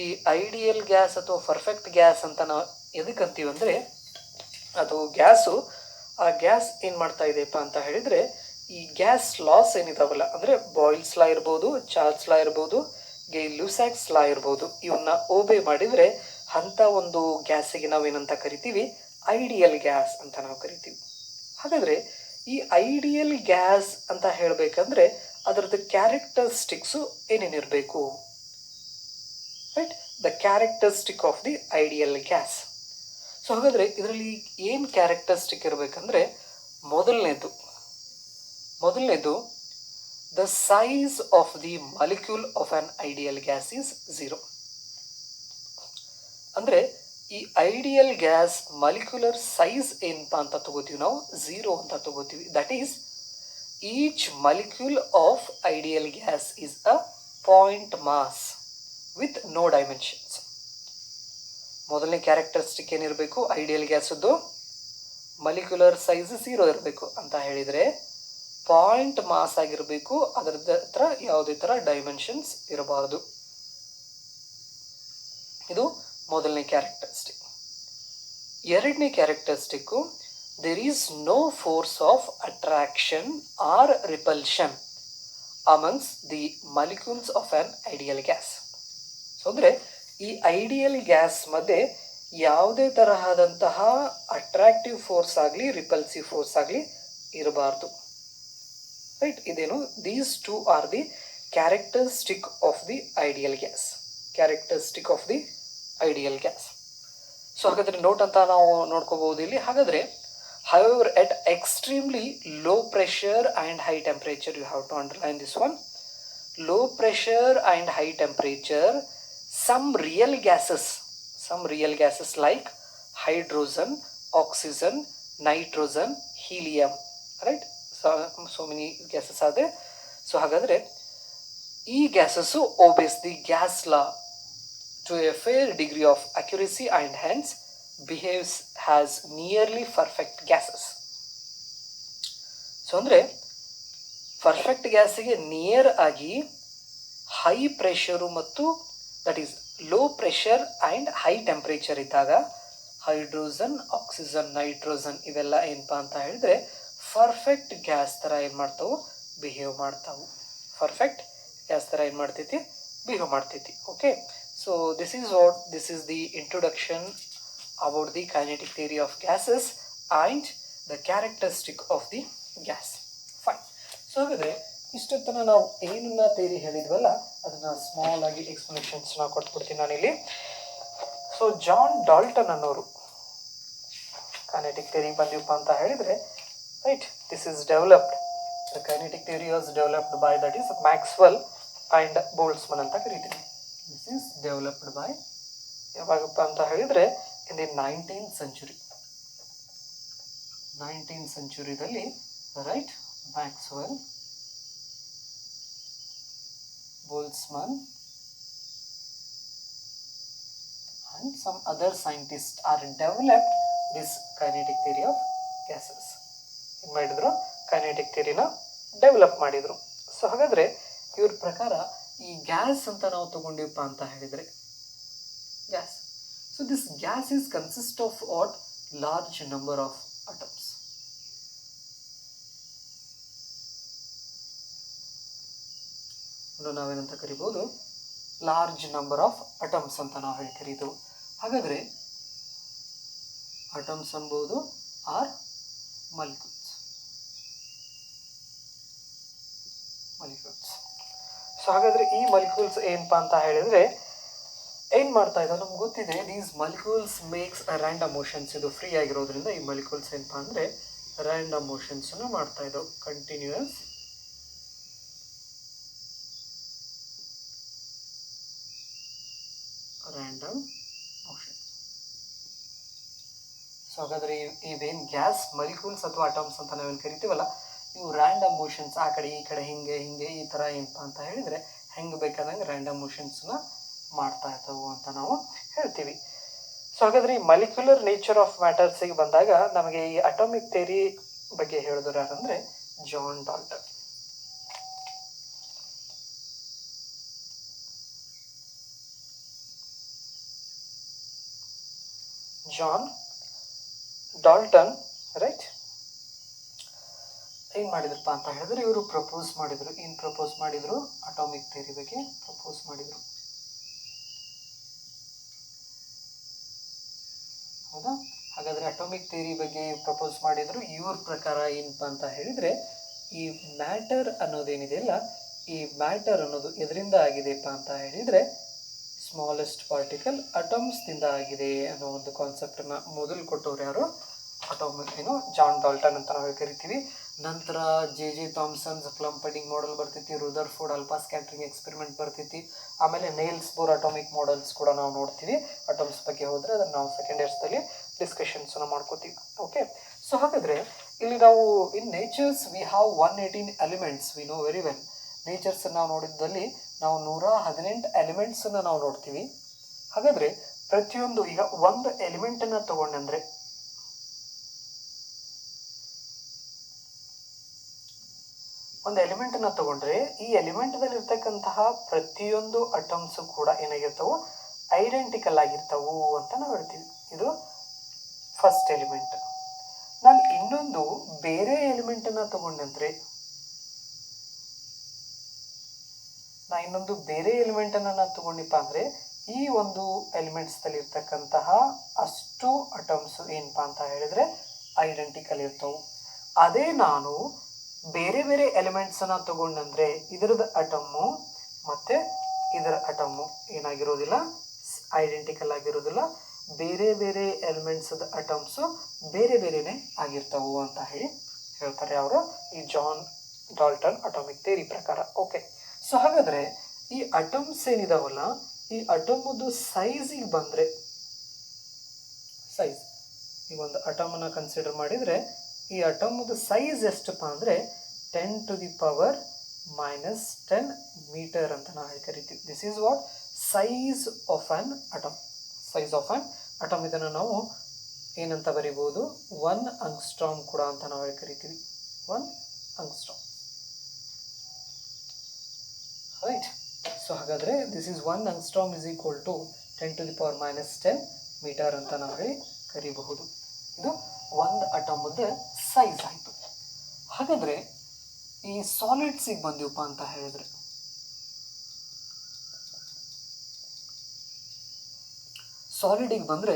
Speaker 1: ಈ ಐಡಿಯಲ್ ಗ್ಯಾಸ್ ಅಥವಾ ಪರ್ಫೆಕ್ಟ್ ಗ್ಯಾಸ್ ಅಂತ ನಾವು ಎದಕ್ಕೆ ಅಂತೀವಿ ಅಂದರೆ ಅದು ಆ ಗ್ಯಾಸ್ ಏನು ಮಾಡ್ತಾ ಇದೆಯಪ್ಪ ಅಂತ ಹೇಳಿದರೆ ಈ ಗ್ಯಾಸ್ ಲಾಸ್ ಏನಿದಾವಲ್ಲ, ಅಂದರೆ ಬಾಯ್ಲ್ಸ್ ಲಾ ಇರ್ಬೋದು, ಚಾರ್ಲ್ಸ್ ಲಾ ಇರ್ಬೋದು, ಗೈ-ಲುಸಾಕ್ಸ್ ಲಾ ಇರ್ಬೋದು, ಇವನ್ನ ಓಬೆ ಮಾಡಿದರೆ ಅಂಥ ಒಂದು ಗ್ಯಾಸಿಗೆ ನಾವೇನಂತ ಕರಿತೀವಿ, ಐಡಿಯಲ್ ಗ್ಯಾಸ್ ಅಂತ ನಾವು ಕರಿತೀವಿ. ಹಾಗಾದರೆ ಈ ಐಡಿಯಲ್ ಗ್ಯಾಸ್ ಅಂತ ಹೇಳಬೇಕಂದ್ರೆ ಅದರದ್ದು ಕ್ಯಾರೆಕ್ಟರಿಸ್ಟಿಕ್ಸು ಏನೇನಿರಬೇಕು? Right, the characteristic of the ideal gas. So ಹಾಗಾದರೆ ಇದರಲ್ಲಿ ಏನು ಕ್ಯಾರೆಕ್ಟರಿಸ್ಟಿಕ್ ಇರಬೇಕಂದ್ರೆ ಮೊದಲನೇದು the size of the molecule of an ideal gas is 0. ಅಂದರೆ ಈ ಐಡಿಯಲ್ ಗ್ಯಾಸ್ ಮಾಲಿಕ್ಯುಲರ್ ಸೈಜ್ ಏನಪ್ಪ ಅಂತ ತಗೋತೀವಿ ನಾವು, 0 ಅಂತ ತಗೋತೀವಿ. That is each molecule of ideal gas is a point mass with no dimensions. ಮೊದಲನೇ ಕ್ಯಾರೆಕ್ಟರಿಸ್ಟಿಕ್ ಏನಿರಬೇಕು, ಐಡಿಯಲ್ ಗ್ಯಾಸದ್ದು ಮಾಲಿಕ್ಯುಲರ್ ಸೈಜ್ 0 ಇರಬೇಕು ಅಂತ ಹೇಳಿದರೆ ಪಾಯಿಂಟ್ ಮಾಸ್ ಆಗಿರಬೇಕು. ಅದರದ ಹತ್ರ ಯಾವುದೇ ಥರ ಡೈಮೆನ್ಷನ್ಸ್ ಇರಬಾರ್ದು. ಇದು ಮೊದಲನೇ ಕ್ಯಾರೆಕ್ಟರಿಸ್ಟಿಕ್. ಎರಡನೇ characteristic, there is no force of attraction or repulsion amongst the molecules of an ideal gas. So ಅಂದರೆ ಈ ಐಡಿಯಲ್ ಗ್ಯಾಸ್ ಮಧ್ಯೆ ಯಾವುದೇ ತರಹದಂತಹ ಅಟ್ರಾಕ್ಟಿವ್ ಫೋರ್ಸ್ ಆಗಲಿ ರಿಪಲ್ಸಿವ್ ಫೋರ್ಸ್ ಆಗಲಿ ಇರಬಾರ್ದು. ರೈಟ್, ಇದೇನು, these two are the characteristic of the ideal gas. Characteristic of the ideal gas. So ಹಾಗಾದರೆ ನೋಟ್ ಅಂತ ನಾವು ನೋಡ್ಕೋಬಹುದು ಇಲ್ಲಿ. ಹಾಗಾದರೆ however at extremely low pressure and high temperature, you have to underline this one, low pressure and high temperature, some real gases like hydrogen, oxygen, nitrogen, helium, right, so many gases are there. So ಹಾಗಾದರೆ ಈ gases obeys the gas law to a fair degree of accuracy and hence behaves as nearly perfect gases. So ಅಂದರೆ perfect ಗ್ಯಾಸಿಗೆ near ಆಗಿ high pressure ಮತ್ತು that is low pressure and high temperature ಇದ್ದಾಗ hydrogen, oxygen, nitrogen ಇವೆಲ್ಲ ಏನಪ್ಪ ಅಂತ ಹೇಳಿದ್ರೆ perfect gas ಥರ ಏನು ಮಾಡ್ತಾವೆ, ಬಿಹೇವ್ ಮಾಡ್ತಾವೆ. ಪರ್ಫೆಕ್ಟ್ ಗ್ಯಾಸ್ ಥರ ಏನು ಮಾಡ್ತೈತಿ, ಬಿಹೇವ್ ಮಾಡ್ತೈತಿ. Okay, so this is the introduction about the kinetic theory of gases and the characteristic of the gas. Fine. So ಹಾಗಾದರೆ ಇಷ್ಟೊತ್ತನ ನಾವು ಏನನ್ನ ಥಿಯರಿ ಹೇಳಿದ್ವಲ್ಲ ಅದನ್ನು ಸ್ಮಾಲ್ ಆಗಿ ಎಕ್ಸ್ಪ್ಲನೇಷನ್ಸ್ನ ಕೊಟ್ಬಿಡ್ತೀನಿ ನಾನಿಲ್ಲಿ. ಸೊ ಜಾನ್ ಡಾಲ್ಟನ್ ಅನ್ನೋರು ಕೈನೆಟಿಕ್ ಥಿಯರಿ ಬಂದಿವಪ್ಪ ಅಂತ ಹೇಳಿದರೆ, right, this is developed, the kinetic theory was developed by, that is Maxwell and Boltzmann ಅಂತ ಕರಿತೀವಿ. ದಿಸ್ ಈಸ್ ಡೆವಲಪ್ಡ್ ಬೈ ಯಾವಾಗಪ್ಪ ಅಂತ ಹೇಳಿದರೆ in the 19th century. 19th centuryದಲ್ಲಿ right Maxwell, Boltzmann and some other scientists are developed this kinetic theory of gases. ಏನು ಮಾಡಿದ್ರು, kinetic ಥಿಯರಿನ develop ಮಾಡಿದರು. So ಹಾಗಾದರೆ ಇವ್ರ ಪ್ರಕಾರ ಈ ಗ್ಯಾಸ್ ಅಂತ ನಾವು ತಗೊಂಡಿವಪ್ಪ ಅಂತ ಹೇಳಿದರೆ, gas, so this gas is consist of what, large number of atoms. ನಾವೇನಂತ ಕರಿಬೋದು, ಲಾರ್ಜ್ ನಂಬರ್ ಆಫ್ ಅಟಮ್ಸ್ ಅಂತ ನಾವು ಹೇಳಿ ಕರೀತೀವಿ. ಹಾಗಾದರೆ ಅಟಮ್ಸ್ ಅನ್ಬೋದು ಆರ್ ಮಾಲಿಕ್ಯೂಲ್ಸ್. ಸೊ ಹಾಗಾದರೆ ಈ ಮಾಲಿಕ್ಯೂಲ್ಸ್ ಏನಪ್ಪ ಅಂತ ಹೇಳಿದರೆ ಏನು ಮಾಡ್ತಾ ಇದ್ದಾವೆ ನಮ್ಗೆ ಗೊತ್ತಿದೆ. These molecules makes a random motions. ಇದು ಫ್ರೀ ಆಗಿರೋದ್ರಿಂದ ಈ ಮಾಲಿಕ್ಯೂಲ್ಸ್ ಏನಪ್ಪ ಅಂದರೆ ರ್ಯಾಂಡಮ್ ಮೋಷನ್ಸನ್ನು ಮಾಡ್ತಾ ಇದ್ದಾವೆ, ಕಂಟಿನ್ಯೂಯಸ್ ರ್ಯಾಂಡಮ್ ಮೋಷನ್. ಸೊ ಹಾಗಾದರೆ ಇವೇನು ಗ್ಯಾಸ್ ಮಾಲಿಕ್ಯೂಲ್ಸ್ ಅಥವಾ ಅಟಮ್ಸ್ ಅಂತ ನಾವೇನು ಕರಿತೀವಲ್ಲ, ಇವು ರ್ಯಾಂಡಮ್ ಮೋಷನ್ಸ್, ಆ ಕಡೆ ಈ ಕಡೆ ಹಿಂಗೆ ಹಿಂಗೆ ಈ ಥರ ಏನಪ್ಪ ಅಂತ ಹೇಳಿದರೆ ಹೆಂಗೆ ಬೇಕಾದಂಗೆ ರ್ಯಾಂಡಮ್ ಮೋಷನ್ಸ್ನ ಮಾಡ್ತಾ ಇರ್ತವೆ ಅಂತ ನಾವು ಹೇಳ್ತೀವಿ. ಸೊ ಹಾಗಾದರೆ ಈ ಮಾಲಿಕ್ಯುಲರ್ ನೇಚರ್ ಆಫ್ ಮ್ಯಾಟರ್ಸಿಗೆ ಬಂದಾಗ ನಮಗೆ ಈ ಅಟಾಮಿಕ್ ಥಿಯರಿ ಬಗ್ಗೆ ಹೇಳಿದ್ರು ಯಾರಂದರೆ John Dalton. John Dalton right ಏನು ಮಾಡಿದ್ರಪ್ಪ ಅಂತ ಹೇಳಿದ್ರೆ ಇವರು ಪ್ರಪೋಸ್ ಮಾಡಿದರು. ಏನು ಪ್ರಪೋಸ್ ಮಾಡಿದರು? ಅಟಾಮಿಕ್ ಥಿಯರಿ ಬಗ್ಗೆ ಪ್ರಪೋಸ್ ಮಾಡಿದರು. ಹೌದಾ? ಹಾಗಾದರೆ ಅಟಾಮಿಕ್ ಥಿಯರಿ ಬಗ್ಗೆ ಪ್ರಪೋಸ್ ಮಾಡಿದರು. ಇವ್ರ ಪ್ರಕಾರ ಏನಪ್ಪ ಅಂತ ಹೇಳಿದರೆ ಈ ಮ್ಯಾಟರ್ ಅನ್ನೋದೇನಿದೆಯಲ್ಲ, ಈ ಮ್ಯಾಟರ್ ಅನ್ನೋದು ಎದರಿಂದ ಆಗಿದೆಪ್ಪ ಅಂತ ಹೇಳಿದರೆ ಸ್ಮಾಲೆಸ್ಟ್ ಪಾರ್ಟಿಕಲ್ ಅಟಮ್ಸ್ದಿಂದ ಆಗಿದೆ ಅನ್ನೋ ಒಂದು ಕಾನ್ಸೆಪ್ಟನ್ನು ಮೊದಲು ಕೊಟ್ಟವ್ರು ಯಾರು? ಅಟಾಮಿಕ್ ಜಾನ್ ಡಾಲ್ಟನ್ ಅಂತ ನಾವು ಕರಿತೀವಿ. ನಂತರ ಜೆ ಥಾಮ್ಸನ್ಸ್ ಪ್ಲಮ್ ಪಡಿಂಗ್ ಮಾಡೆಲ್ ಬರ್ತೈತಿ, ರುದರ್ಫೋರ್ಡ್ ಅಲ್ಫಾ ಸ್ಕ್ಯಾಟ್ರಿಂಗ್ ಎಕ್ಸ್ಪೆರಿಮೆಂಟ್ ಬರ್ತೈತಿ, ಆಮೇಲೆ ನೇಲ್ಸ್ ಬೋರ್ ಅಟಾಮಿಕ್ ಮಾಡೆಲ್ಸ್ ಕೂಡ ನಾವು ನೋಡ್ತೀವಿ. ಅಟಮ್ಸ್ ಬಗ್ಗೆ ಹೋದರೆ ಅದನ್ನು ನಾವು ಸೆಕೆಂಡ್ ಇಯರ್ಸ್ದಲ್ಲಿ ಡಿಸ್ಕಷನ್ಸನ್ನು ಮಾಡ್ಕೋತೀವಿ. ಓಕೆ, ಸೊ ಹಾಗಾದರೆ ಇಲ್ಲಿ ನಾವು in natures we have 118 elements, we know very well. Natures ನಾವು ನೋಡಿದ್ದಲ್ಲಿ ನಾವು 118 ಎಲಿಮೆಂಟ್ಸನ್ನು ನಾವು ನೋಡ್ತೀವಿ. ಹಾಗಾದರೆ ಪ್ರತಿಯೊಂದು ಈಗ ಒಂದು ಎಲಿಮೆಂಟನ್ನು ತಗೊಂಡಂದರೆ ಒಂದು ಎಲಿಮೆಂಟನ್ನು ತಗೊಂಡ್ರೆ ಈ ಎಲಿಮೆಂಟ್ದಲ್ಲಿ ಇರ್ತಕ್ಕಂತಹ ಪ್ರತಿಯೊಂದು ಅಟಮ್ಸು ಕೂಡ ಏನಾಗಿರ್ತಾವೆ? ಐಡೆಂಟಿಕಲ್ ಆಗಿರ್ತಾವು ಅಂತ ನಾವು ಹೇಳ್ತೀವಿ. ಇದು ಫಸ್ಟ್ ಎಲಿಮೆಂಟ್. ನಾನು ಇನ್ನೊಂದು ಬೇರೆ ಎಲಿಮೆಂಟನ್ನು ತಗೊಂಡಂದ್ರೆ ನಾನು ತಗೊಂಡಿಪ್ಪ ಅಂದರೆ ಈ ಒಂದು ಎಲಿಮೆಂಟ್ಸ್ದಲ್ಲಿ ಇರ್ತಕ್ಕಂತಹ ಅಷ್ಟು ಅಟಮ್ಸು ಏನಪ್ಪ ಅಂತ ಹೇಳಿದರೆ ಐಡೆಂಟಿಕಲ್ ಇರ್ತವೆ. ಅದೇ ನಾನು ಬೇರೆ ಬೇರೆ ಎಲಿಮೆಂಟ್ಸನ್ನು ತಗೊಂಡಂದರೆ ಇದರದ ಅಟಮ್ಮು ಮತ್ತು ಇದರ ಅಟಮ್ಮು ಏನಾಗಿರೋದಿಲ್ಲ, ಐಡೆಂಟಿಕಲ್ ಆಗಿರೋದಿಲ್ಲ. ಬೇರೆ ಬೇರೆ ಎಲಿಮೆಂಟ್ಸದ ಅಟಮ್ಸು ಬೇರೆ ಬೇರೆನೇ ಆಗಿರ್ತವು ಅಂತ ಹೇಳ್ತಾರೆ ಅವರು, ಈ ಜಾನ್ ಡಾಲ್ಟನ್ ಅಟಾಮಿಕ್ ಥಿಯರಿ ಪ್ರಕಾರ. ಓಕೆ, ಸೊ ಹಾಗಾದರೆ ಈ ಅಟಮ್ಸ್ ಏನಿದಾವಲ್ಲ, ಈ ಅಟಮದು ಸೈಜಿಗೆ ಬಂದರೆ, ಸೈಜ್ ಈಗ ಒಂದು ಅಟಮನ್ನು ಕನ್ಸಿಡರ್ ಮಾಡಿದರೆ ಈ ಅಟಮದು ಸೈಜ್ ಎಷ್ಟಪ್ಪ ಅಂದರೆ 10⁻⁻10 ಮೀಟರ್ ಅಂತ ನಾವು ಕರಿತೀವಿ. This is what size of on atom. Size of on atom ಇದನ್ನು ನಾವು ಏನಂತ ಬರಿಬೋದು? 1 ಆಂಗ್ಸ್ಟ್ರಾಮ್ ಕೂಡ ಅಂತ ನಾವು ಕರಿತೀವಿ. 1 ಆಂಗ್ಸ್ಟ್ರಾಮ್, ರೈಟ್. ಸೊ ಹಾಗಾದರೆ this is 1 angstrom is equal to 10⁻⁻10 metre ಅಂತ ನಾವು ಕರಿಬಹುದು. ಇದು ಒಂದು ಅಟಮದ ಸೈಜ್ ಆಯಿತು. ಹಾಗಾದರೆ ಈ ಸಾಲಿಡ್ಸಿಗೆ ಬಂದಿವಪ್ಪ ಅಂತ ಹೇಳಿದ್ರೆ, ಸಾಲಿಡಿಗೆ ಬಂದರೆ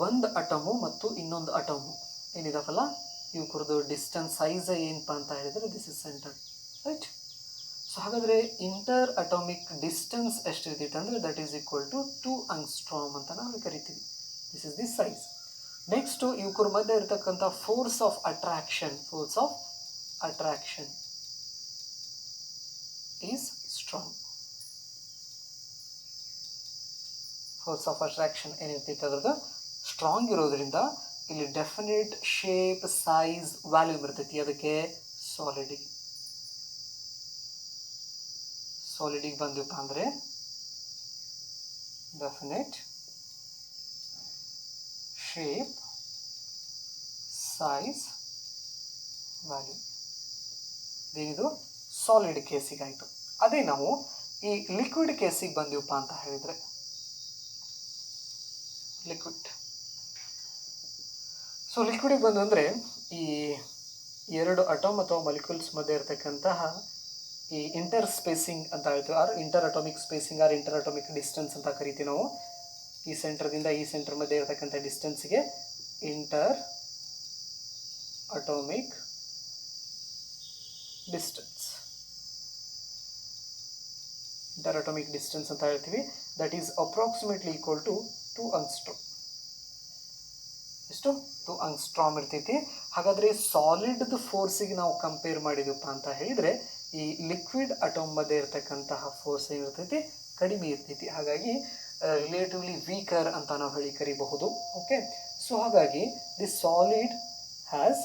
Speaker 1: ಒಂದು ಅಟಮು ಮತ್ತು ಇನ್ನೊಂದು ಅಟಮು ಏನಿದಾವಲ್ಲ ಇವ್ರದ್ದು ಡಿಸ್ಟೆನ್ಸ್ ಸೈಜ್ ಏನಪ್ಪ ಅಂತ ಹೇಳಿದರೆ this is centre, right. So ಹಾಗಾದರೆ ಇಂಟರ್ ಅಟಾಮಿಕ್ ಡಿಸ್ಟೆನ್ಸ್ ಎಷ್ಟಿರ್ತೈತೆ ಅಂದರೆ that is equal to 2 angstrom ಅಂತ ನಾವು ಕರಿತೀವಿ. This is the size. Next ಇವ್ರ ಮಧ್ಯೆ ಇರತಕ್ಕಂಥ force of attraction is strong. Force of attraction ಏನಿರ್ತೈತೆ ಅದ್ರದ್ದು ಸ್ಟ್ರಾಂಗ್ ಇರೋದ್ರಿಂದ ಇಲ್ಲಿ ಡೆಫಿನೆಟ್ ಶೇಪ್, ಸೈಜ್, ವ್ಯಾಲ್ಯೂಮ್ ಇರ್ತೈತಿ. ಅದಕ್ಕೆ ಸಾಲಿಡಿಗೆ ಬಂದಪ್ಪ ಅಂದರೆ ಡೆಫಿನೆಟ್ ಶೇಪ್, ಸೈಜ್, ವ್ಯಾಲ್ಯೂ. ಇದೇನಿದು ಸಾಲಿಡ್ ಕೇಸಿಗೆ ಆಯಿತು. ಅದೇ ನಾವು ಈ ಲಿಕ್ವಿಡ್ ಕೇಸಿಗೆ ಬಂದಿವಪ್ಪ ಅಂತ ಹೇಳಿದರೆ ಲಿಕ್ವಿಡ್. ಸೊ ಲಿಕ್ವಿಡಿಗೆ ಬಂದು ಅಂದರೆ ಈ ಎರಡು ಅಟಮ್ ಅಥವಾ ಮಾಲಿಕ್ಯೂಲ್ಸ್ ಮಧ್ಯೆ ಇರತಕ್ಕಂತಹ ಈ ಇಂಟರ್ ಸ್ಪೇಸಿಂಗ್ ಅಂತ ಹೇಳ್ತೀವಿ, or inter atomic spacing or inter atomic distance ಅಂತ ಕರಿತೀವಿ ನಾವು. ಈ ಸೆಂಟರ್ದಿಂದ ಈ ಸೆಂಟರ್ ಮಧ್ಯೆ ಇರತಕ್ಕಂಥ ಡಿಸ್ಟೆನ್ಸ್ಗೆ ಇಂಟರ್ ಅಟಾಮಿಕ್ ಡಿಸ್ಟೆನ್ಸ್ ಅಂತ ಹೇಳ್ತೀವಿ. That is approximately equal to 2 angstrom. ಎಷ್ಟು 2 ಆಂಗ್ಸ್ಟ್ರಾಮ್ ಇರ್ತೈತಿ. ಹಾಗಾದರೆ ಸಾಲಿಡ್ದು ಫೋರ್ಸಿಗೆ ನಾವು ಕಂಪೇರ್ ಮಾಡಿದಪ್ಪ ಅಂತ ಹೇಳಿದರೆ ಈ ಲಿಕ್ವಿಡ್ ಅಟಮ್ ಮಧ್ಯೆ ಇರತಕ್ಕಂತಹ ಫೋರ್ಸ್ ಏನಿರ್ತೈತಿ ಕಡಿಮೆ ಇರ್ತೈತಿ. ಹಾಗಾಗಿ ರಿಲೇಟಿವ್ಲಿ ವೀಕರ್ ಅಂತ ನಾವು ಹೇಳಿ ಕರಿಬಹುದು. ಓಕೆ. ಸೊ ಹಾಗಾಗಿ the solid has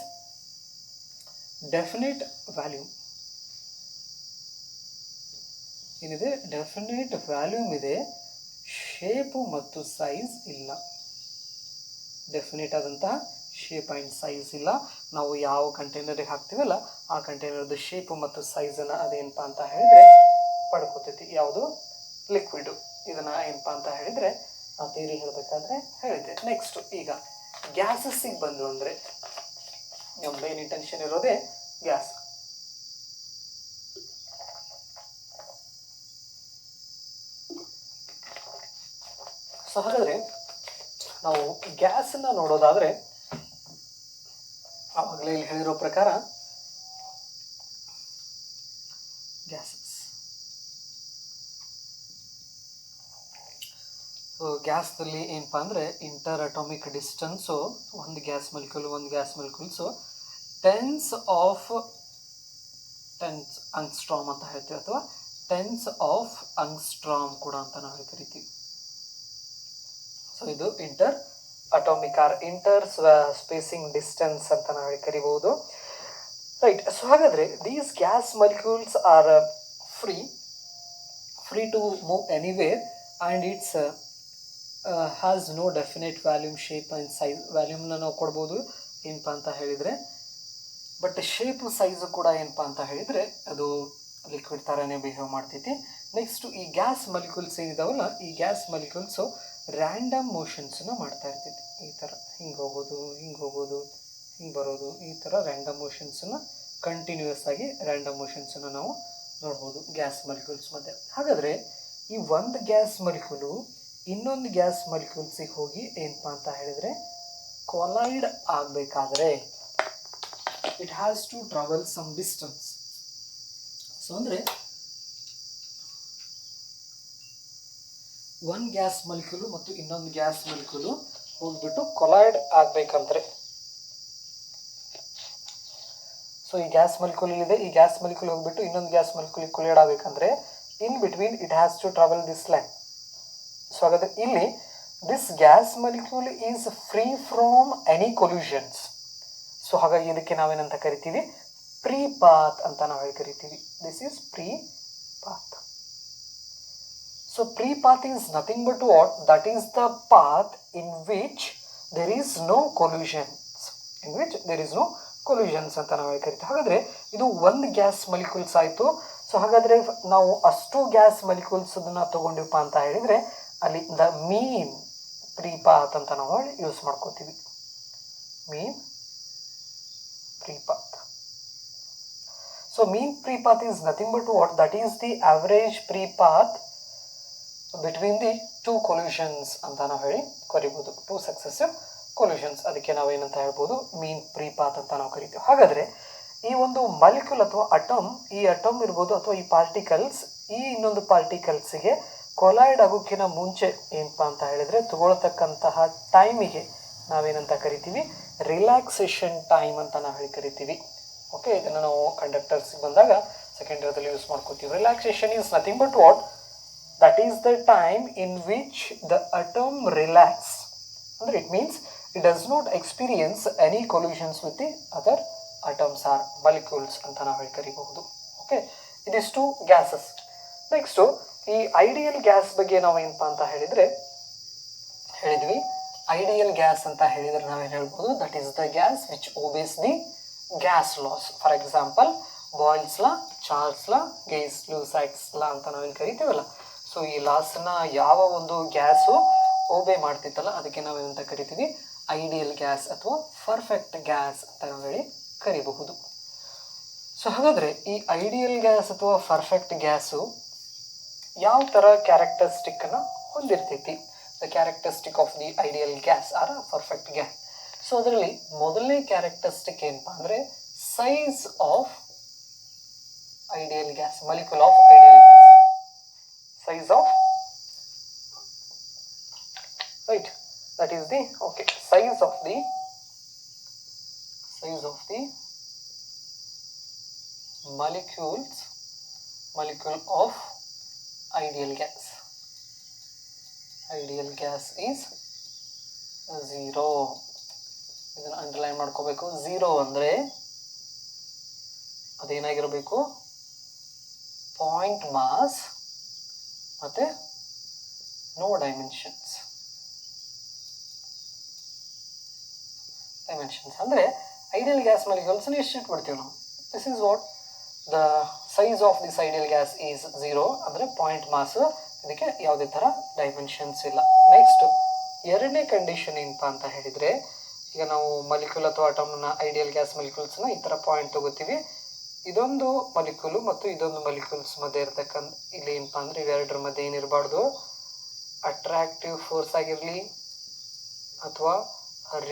Speaker 1: definite volume ಏನಿದೆ, ಡೆಫಿನೆಟ್ ವ್ಯಾಲ್ಯೂಮ್ ಇದೆ, ಶೇಪು ಮತ್ತು ಸೈಜ್ ಇಲ್ಲ. ಡೆಫಿನೆಟ್ ಆದಂತಹ ಶೇಪ್ ಆ್ಯಂಡ್ ಸೈಜ್ ಇಲ್ಲ. ನಾವು ಯಾವ ಕಂಟೈನರಿಗೆ ಹಾಕ್ತೀವಲ್ಲ ಆ ಕಂಟೈನರ್ದು ಶೇಪು ಮತ್ತು ಸೈಜನ್ನು ಅದೇನಪ್ಪ ಅಂತ ಹೇಳಿದರೆ ಪಡ್ಕೋತೈತಿ. ಯಾವುದು ಲಿಕ್ವಿಡು. ಇದನ್ನು ಏನಪ್ಪ ಅಂತ ಹೇಳಿದರೆ ಆ ಥಿಯರಿ ಹೇಳಬೇಕಾದ್ರೆ ಹೇಳಿದೆ. ನೆಕ್ಸ್ಟು ಈಗ ಗ್ಯಾಸಸ್ಸಿಗೆ ಬಂದು ಅಂದರೆ ನಮ್ಮ ಮೇನ್ ಇಂಟೆನ್ಷನ್ ಇರೋದೇ ಗ್ಯಾಸ್. ಸೊ ಹಾಗಾದರೆ ನಾವು ಗ್ಯಾಸನ್ನು ನೋಡೋದಾದರೆ ಆವಾಗಲೇ ಇಲ್ಲಿ ಹೇಳಿರೋ ಪ್ರಕಾರ ಗ್ಯಾಸಸ್. ಸೊ ಗ್ಯಾಸ್ದಲ್ಲಿ ಏನಪ್ಪ ಅಂದರೆ ಇಂಟರ್ ಅಟಾಮಿಕ್ ಡಿಸ್ಟೆನ್ಸು ಒಂದು ಗ್ಯಾಸ್ ಮಾಲಿಕ್ಯೂಲ್ಸು ಟೆನ್ಸ್ ಆಂಗ್ಸ್ಟ್ರಾಮ್ ಅಂತ ಹೇಳ್ತೀವಿ, ಅಥವಾ ಟೆನ್ಸ್ ಆಫ್ ಆಂಗ್ಸ್ಟ್ರಾಮ್ ಕೂಡ ಅಂತ ನಾವು ಕರಿತೀವಿ. ಸೊ ಇದು interatomic or inter spacing distance ಅಂತ ನಾವು ಕರಿಬಹುದು, ರೈಟ್. ಸೊ ಹಾಗಾದರೆ these gas molecules are free to move anywhere and it's has no definite volume, shape and size. ವ್ಯಾಲ್ಯೂಮ್ನ ನಾವು ಕೊಡ್ಬೋದು ಏನಪ್ಪ ಅಂತ ಹೇಳಿದರೆ, ಬಟ್ ಶೇಪು ಸೈಜು ಕೂಡ ಏನಪ್ಪ ಅಂತ ಹೇಳಿದರೆ ಅದು ಲಿಕ್ವಿಡ್ ಥರನೇ ಬಿಹೇವ್ ಮಾಡ್ತೈತಿ. ನೆಕ್ಸ್ಟು ಈ ಗ್ಯಾಸ್ ಮಾಲಿಕ್ಯೂಲ್ಸ್ ಏನಿದಾವಲ್ಲ, ಈ ಗ್ಯಾಸ್ ಮಾಲಿಕ್ಯೂಲ್ಸು ರ್ಯಾಂಡಮ್ ಮೋಷನ್ಸನ್ನು ಮಾಡ್ತಾ ಇರ್ತೈತಿ. ಈ ಥರ ಹಿಂಗೆ ಹೋಗೋದು, ಹಿಂಗೆ ಬರೋದು, ಈ ಥರ ರ್ಯಾಂಡಮ್ ಮೋಷನ್ಸನ್ನು ಕಂಟಿನ್ಯೂಯಸ್ ಆಗಿ ರ್ಯಾಂಡಮ್ ಮೋಷನ್ಸನ್ನು ನಾವು ನೋಡ್ಬೋದು ಗ್ಯಾಸ್ ಮಾಲಿಕ್ಯೂಲ್ಸ್ ಮಧ್ಯೆ. ಹಾಗಾದರೆ ಈ ಒಂದು ಗ್ಯಾಸ್ ಮಾಲಿಕ್ಯೂಲು ಇನ್ನೊಂದು ಗ್ಯಾಸ್ ಮಾಲಿಕ್ಯೂಲ್ಸಿಗೆ ಹೋಗಿ ಏನಪ್ಪ ಅಂತ ಹೇಳಿದರೆ ಕೊಲೈಡ್ ಆಗಬೇಕಾದ್ರೆ it has to travel some distance. So ಅಂದರೆ ಒಂದು ಗ್ಯಾಸ್ ಮಾಲಿಕ್ಯೂಲು ಮತ್ತು ಇನ್ನೊಂದು ಗ್ಯಾಸ್ ಮಾಲಿಕ್ಯೂಲು ಹೋಗ್ಬಿಟ್ಟು ಕೊಲೈಡ್ ಆಗಬೇಕಂದ್ರೆ, ಸೊ ಈ ಗ್ಯಾಸ್ ಮಾಲಿಕ್ಯೂಲ್ ಇದೆ, ಈ ಗ್ಯಾಸ್ ಮಾಲಿಕ್ಯೂಲ್ ಹೋಗ್ಬಿಟ್ಟು ಇನ್ನೊಂದು ಗ್ಯಾಸ್ ಮಾಲಿಕ್ಯೂಲಿಗೆ ಕೊಲೈಡ್ ಆಗಬೇಕಂದ್ರೆ in between it has to travel this line. So ಹಾಗಾದರೆ ಇಲ್ಲಿ this gas molecule is free from any collisions. So ಹಾಗಾಗಿ ಇದಕ್ಕೆ ನಾವೇನಂತ ಕರಿತೀವಿ, ಪ್ರೀ ಪಾತ್ ಅಂತ ನಾವು ಕರಿತೀವಿ. This is free path. So pre-path is nothing but what? That is the path in which there is no collisions. ಅಂತ ನಾವು ಕರಿತೀವಿ. ಹಾಗಾದರೆ ಇದು ಒಂದು ಗ್ಯಾಸ್ ಮಾಲಿಕ್ಯೂಲ್ಸ್ ಆಯಿತು. ಸೊ ಹಾಗಾದರೆ ನಾವು ಅಷ್ಟು ಗ್ಯಾಸ್ ಮಾಲಿಕ್ಯೂಲ್ಸ್ ಅದನ್ನು ತೊಗೊಂಡಿವಪ್ಪ ಅಂತ ಹೇಳಿದರೆ ಅಲ್ಲಿ ದ ಮೀನ್ ಪ್ರೀಪಾತ್ ಅಂತ ನಾವು ಯೂಸ್ ಮಾಡ್ಕೋತೀವಿ. Mean free path. So mean free path is nothing but what? That is the average free path between the two collisions ಅಂತ ನಾವು ಹೇಳಿ ಕರಿಬೋದು. ಟೂ ಸಕ್ಸೆಸಿವ್ ಕೊಲ್ಯೂಷನ್ಸ್, ಅದಕ್ಕೆ ನಾವೇನಂತ ಹೇಳ್ಬೋದು, ಮೀನ್ ಪ್ರೀಪಾತ್ ಅಂತ ನಾವು ಕರಿತೀವಿ. ಹಾಗಾದರೆ ಈ ಒಂದು ಮಾಲಿಕ್ಯೂಲ್ ಅಥವಾ ಅಟಮ್, ಈ ಅಟಮ್ ಇರ್ಬೋದು ಅಥವಾ ಈ ಪಾರ್ಟಿಕಲ್ಸ್ ಈ ಇನ್ನೊಂದು ಪಾರ್ಟಿಕಲ್ಸಿಗೆ ಕೊಲೈಡ್ ಆಗೋಕ್ಕಿಂತ ಮುಂಚೆ ಏನಪ್ಪ ಅಂತ ಹೇಳಿದರೆ ತಗೊಳ್ತಕ್ಕಂತಹ ಟೈಮಿಗೆ ನಾವೇನಂತ ಕರಿತೀವಿ, ರಿಲ್ಯಾಕ್ಸೇಷನ್ ಟೈಮ್ ಅಂತ ನಾವು ಹೇಳಿ ಕರಿತೀವಿ. ಓಕೆ, ಇದನ್ನು ನಾವು ಕಂಡಕ್ಟರ್ಸ್ಗೆ ಬಂದಾಗ ಸೆಕೆಂಡ್ ಇಯರ್ದಲ್ಲಿ ಯೂಸ್ ಮಾಡ್ಕೋತೀವಿ. Relaxation is nothing but what, that is the time in which the atom relax. Andre it means it does not experience any collisions with the other atoms or molecules anta ನಾವು ಹೇಳಿ ಕರಿಬಹುದು. Okay, ಇದಿಷ್ಟು gases. Next ಈ ideal gas ಬಗ್ಗೆ ನಾವು ಏನಪ್ಪ ಅಂತ ಹೇಳಿದ್ವಿ. ಐಡಿಯಲ್ ಗ್ಯಾಸ್ ಅಂತ ಹೇಳಿದರೆ ನಾವೇನು ಹೇಳ್ಬೋದು, that is the gas which obeys the gas laws. For example Boyle's law, Charles law, Gay Lussac's law ಅಂತ ನಾವೇನು ಕರಿತೀವಲ್ಲ, ಸೊ ಈ ಲಾಸ್ನ ಯಾವ ಒಂದು ಗ್ಯಾಸು ಓಬೆ ಮಾಡ್ತಿತ್ತಲ್ಲ ಅದಕ್ಕೆ ನಾವೇನಂತ ಕರಿತೀವಿ, ಐಡಿಯಲ್ ಗ್ಯಾಸ್ ಅಥವಾ ಪರ್ಫೆಕ್ಟ್ ಗ್ಯಾಸ್ ಅಂತ ನಾವು ಹೇಳಿ ಕರಿಬಹುದು. ಸೊ ಹಾಗಾದರೆ ಈ ಐಡಿಯಲ್ ಗ್ಯಾಸ್ ಅಥವಾ ಪರ್ಫೆಕ್ಟ್ ಗ್ಯಾಸು ಯಾವ ಥರ ಕ್ಯಾರೆಕ್ಟರಿಸ್ಟಿಕ್ಕನ್ನು ಹೊಂದಿರ್ತೈತಿ, the characteristic of the ideal gas or perfect gas. So ಅದರಲ್ಲಿ ಮೊದಲನೇ ಕ್ಯಾರೆಕ್ಟರಿಸ್ಟಿಕ್ ಏನಪ್ಪ ಅಂದರೆ size of ideal gas, molecule of ideal gas, size of, right, that is the size of the molecule of ideal gas. Ideal gas is 0. ಇದನ್ನು underline ಮಾಡ್ಕೋಬೇಕು. 0 ಅಂದರೆ ಅದೇನಾಗಿರಬೇಕು, point mass ಮತ್ತು no dimensions ಅಂದರೆ ideal gas ಮಾಲಿಕ್ಯೂಲ್ಸ್ನ ಎಷ್ಟು ಇಟ್ಬಿಡ್ತೀವಿ ನಾವು. This is what the size of this ideal gas is 0 ಅಂದರೆ point ಮಾಸು, ಇದಕ್ಕೆ ಯಾವುದೇ ಥರ ಡೈಮೆನ್ಷನ್ಸ್ ಇಲ್ಲ. ನೆಕ್ಸ್ಟ್ ಎರಡನೇ ಕಂಡೀಷನ್ ಏನಪ್ಪ ಅಂತ ಹೇಳಿದರೆ, ಈಗ ನಾವು ಮಾಲಿಕ್ಯೂಲ್ ಅಥವಾ ಅಟಮ್ನ ಐಡಿಯಲ್ ಗ್ಯಾಸ್ ಮಾಲಿಕ್ಯೂಲ್ಸ್ನ ಈ ಥರ ಪಾಯಿಂಟ್ ತೊಗೋತೀವಿ. ಇದೊಂದು ಮಾಲಿಕ್ಯೂಲು ಮತ್ತು ಇದೊಂದು ಮಾಲಿಕ್ಯೂಲ್ಸ್ ಮಧ್ಯೆ ಇರ್ತಕ್ಕಂಥ ಇಲ್ಲಿ ಏನಪ್ಪ ಅಂದರೆ ಇವೆರಡರ ಮಧ್ಯೆ ಏನಿರಬಾರ್ದು, ಅಟ್ರಾಕ್ಟಿವ್ ಫೋರ್ಸ್ ಆಗಿರಲಿ ಅಥವಾ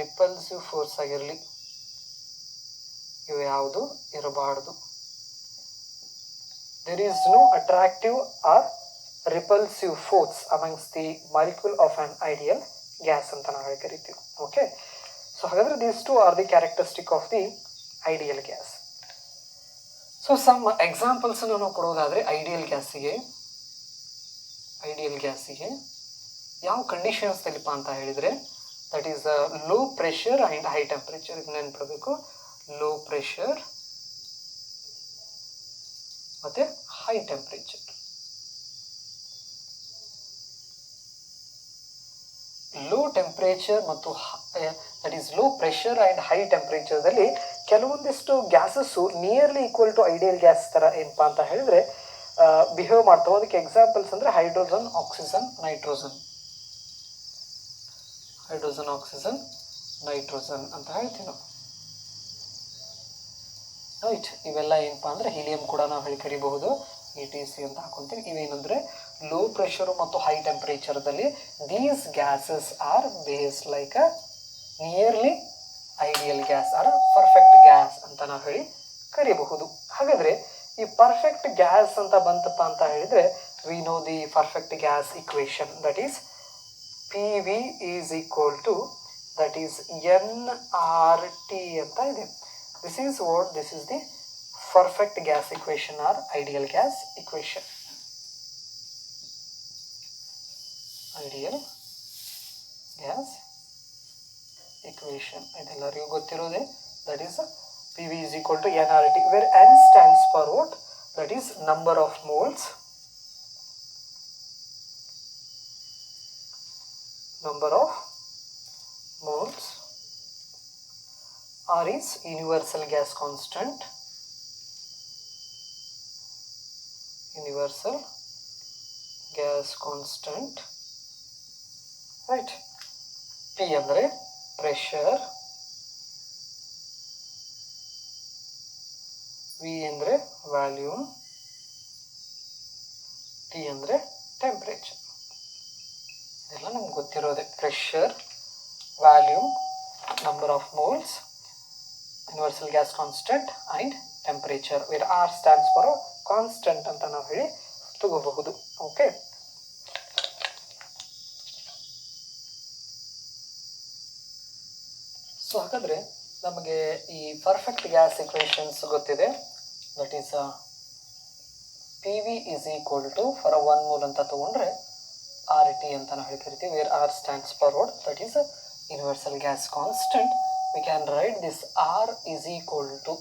Speaker 1: ರಿಪಲ್ಸಿವ್ ಫೋರ್ಸ್ ಆಗಿರಲಿ, ಇವು ಯಾವುದು ಇರಬಾರ್ದು. There is no attractive or repulsive force amongst the molecule of an ideal gas ಅಂತ ನಾವು ಹೇಳಿ ಕರಿತೀವಿ. ಓಕೆ, ಸೊ ಹಾಗಾದರೆ these two are the characteristic of the ideal gas. So some ಎಕ್ಸಾಂಪಲ್ಸನ್ನು ನಾವು ಕೊಡೋದಾದರೆ ಐಡಿಯಲ್ ಗ್ಯಾಸಿಗೆ ಯಾವ ಕಂಡೀಷನ್ಸ್ದಲ್ಲಿಪ್ಪ ಅಂತ ಹೇಳಿದರೆ, that is low pressure and high temperature. ಇದು ನೆನ್ಪಿಡಬೇಕು, ಲೋ ಪ್ರೆಷರ್ ಮತ್ತು ಹೈ ಟೆಂಪ್ರೇಚರ್. ಲೋ ಟೆಂಪ್ರೇಚರ್ ಮತ್ತು that is low pressure and high ಟೆಂಪ್ರೇಚರ್ದಲ್ಲಿ ಕೆಲವೊಂದಿಷ್ಟು gases nearly equal to ideal gas ಥರ ಏನಪ್ಪ ಅಂತ ಹೇಳಿದರೆ ಬಿಹೇವ್ ಮಾಡ್ತಾವೆ. ಅದಕ್ಕೆ ಎಕ್ಸಾಂಪಲ್ಸ್ ಅಂದರೆ hydrogen, oxygen, nitrogen. Hydrogen, oxygen, nitrogen ಅಂತ ಹೇಳ್ತೀವಿ ನಾವು. ರೈಟ್, ಇವೆಲ್ಲ ಏನಪ್ಪ ಅಂದರೆ ಹೀಲಿಯಂ ಕೂಡ ನಾವು ಹೇಳಿ ಕರಿಬಹುದು, ETC ಅಂತ ಹಾಕೊತೀವಿ. ಇವೇನಂದರೆ ಲೋ ಪ್ರೆಷರು ಮತ್ತು ಹೈ ಟೆಂಪ್ರೇಚರ್ದಲ್ಲಿ these gases are behave like a nearly ideal gas or perfect gas ಅಂತ ನಾವು ಹೇಳಿ ಕರಿಬಹುದು. ಹಾಗಾದರೆ ಈ ಪರ್ಫೆಕ್ಟ್ ಗ್ಯಾಸ್ ಅಂತ ಬಂತಪ್ಪ ಅಂತ ಹೇಳಿದರೆ, we know the perfect gas equation, that is PV is equal to that is nRT ಅಂತ ಇದೆ. This is what, this is the perfect gas equation or ideal gas equation. Ideal gas equation ಇದೆಲ್ಲರಿಗೂ ಗೊತ್ತಿರೋದೆ, that is PV is equal to nRT, where n stands for what, that is number of moles, R is universal gas constant, right. P ಅಂದರೆ pressure, V ಅಂದರೆ volume, T ಅಂದರೆ temperature. ಇದೆಲ್ಲ ನಮ್ಗೆ ಗೊತ್ತಿರೋದೆ. Pressure, volume, number of moles, universal gas constant and temperature, where R stands for constant ಅಂತ ನಾವು ಹೇಳಿ ತಗೋಬಹುದು. ಓಕೆ, ಸೊ ಹಾಗಾದರೆ ನಮಗೆ ಈ ಪರ್ಫೆಕ್ಟ್ ಗ್ಯಾಸ್ ಇಕ್ವೇಷನ್ಸ್ ಗೊತ್ತಿದೆ. That is P V is equal to for 1 mole ಅಂತ ತೊಗೊಂಡ್ರೆ ಆರ್ ಟಿ ಅಂತ ನಾವು ಹೇಳಿ ಕರಿತೀವಿ. Where R stands for what? That is universal gas constant. We can write this R is equal to,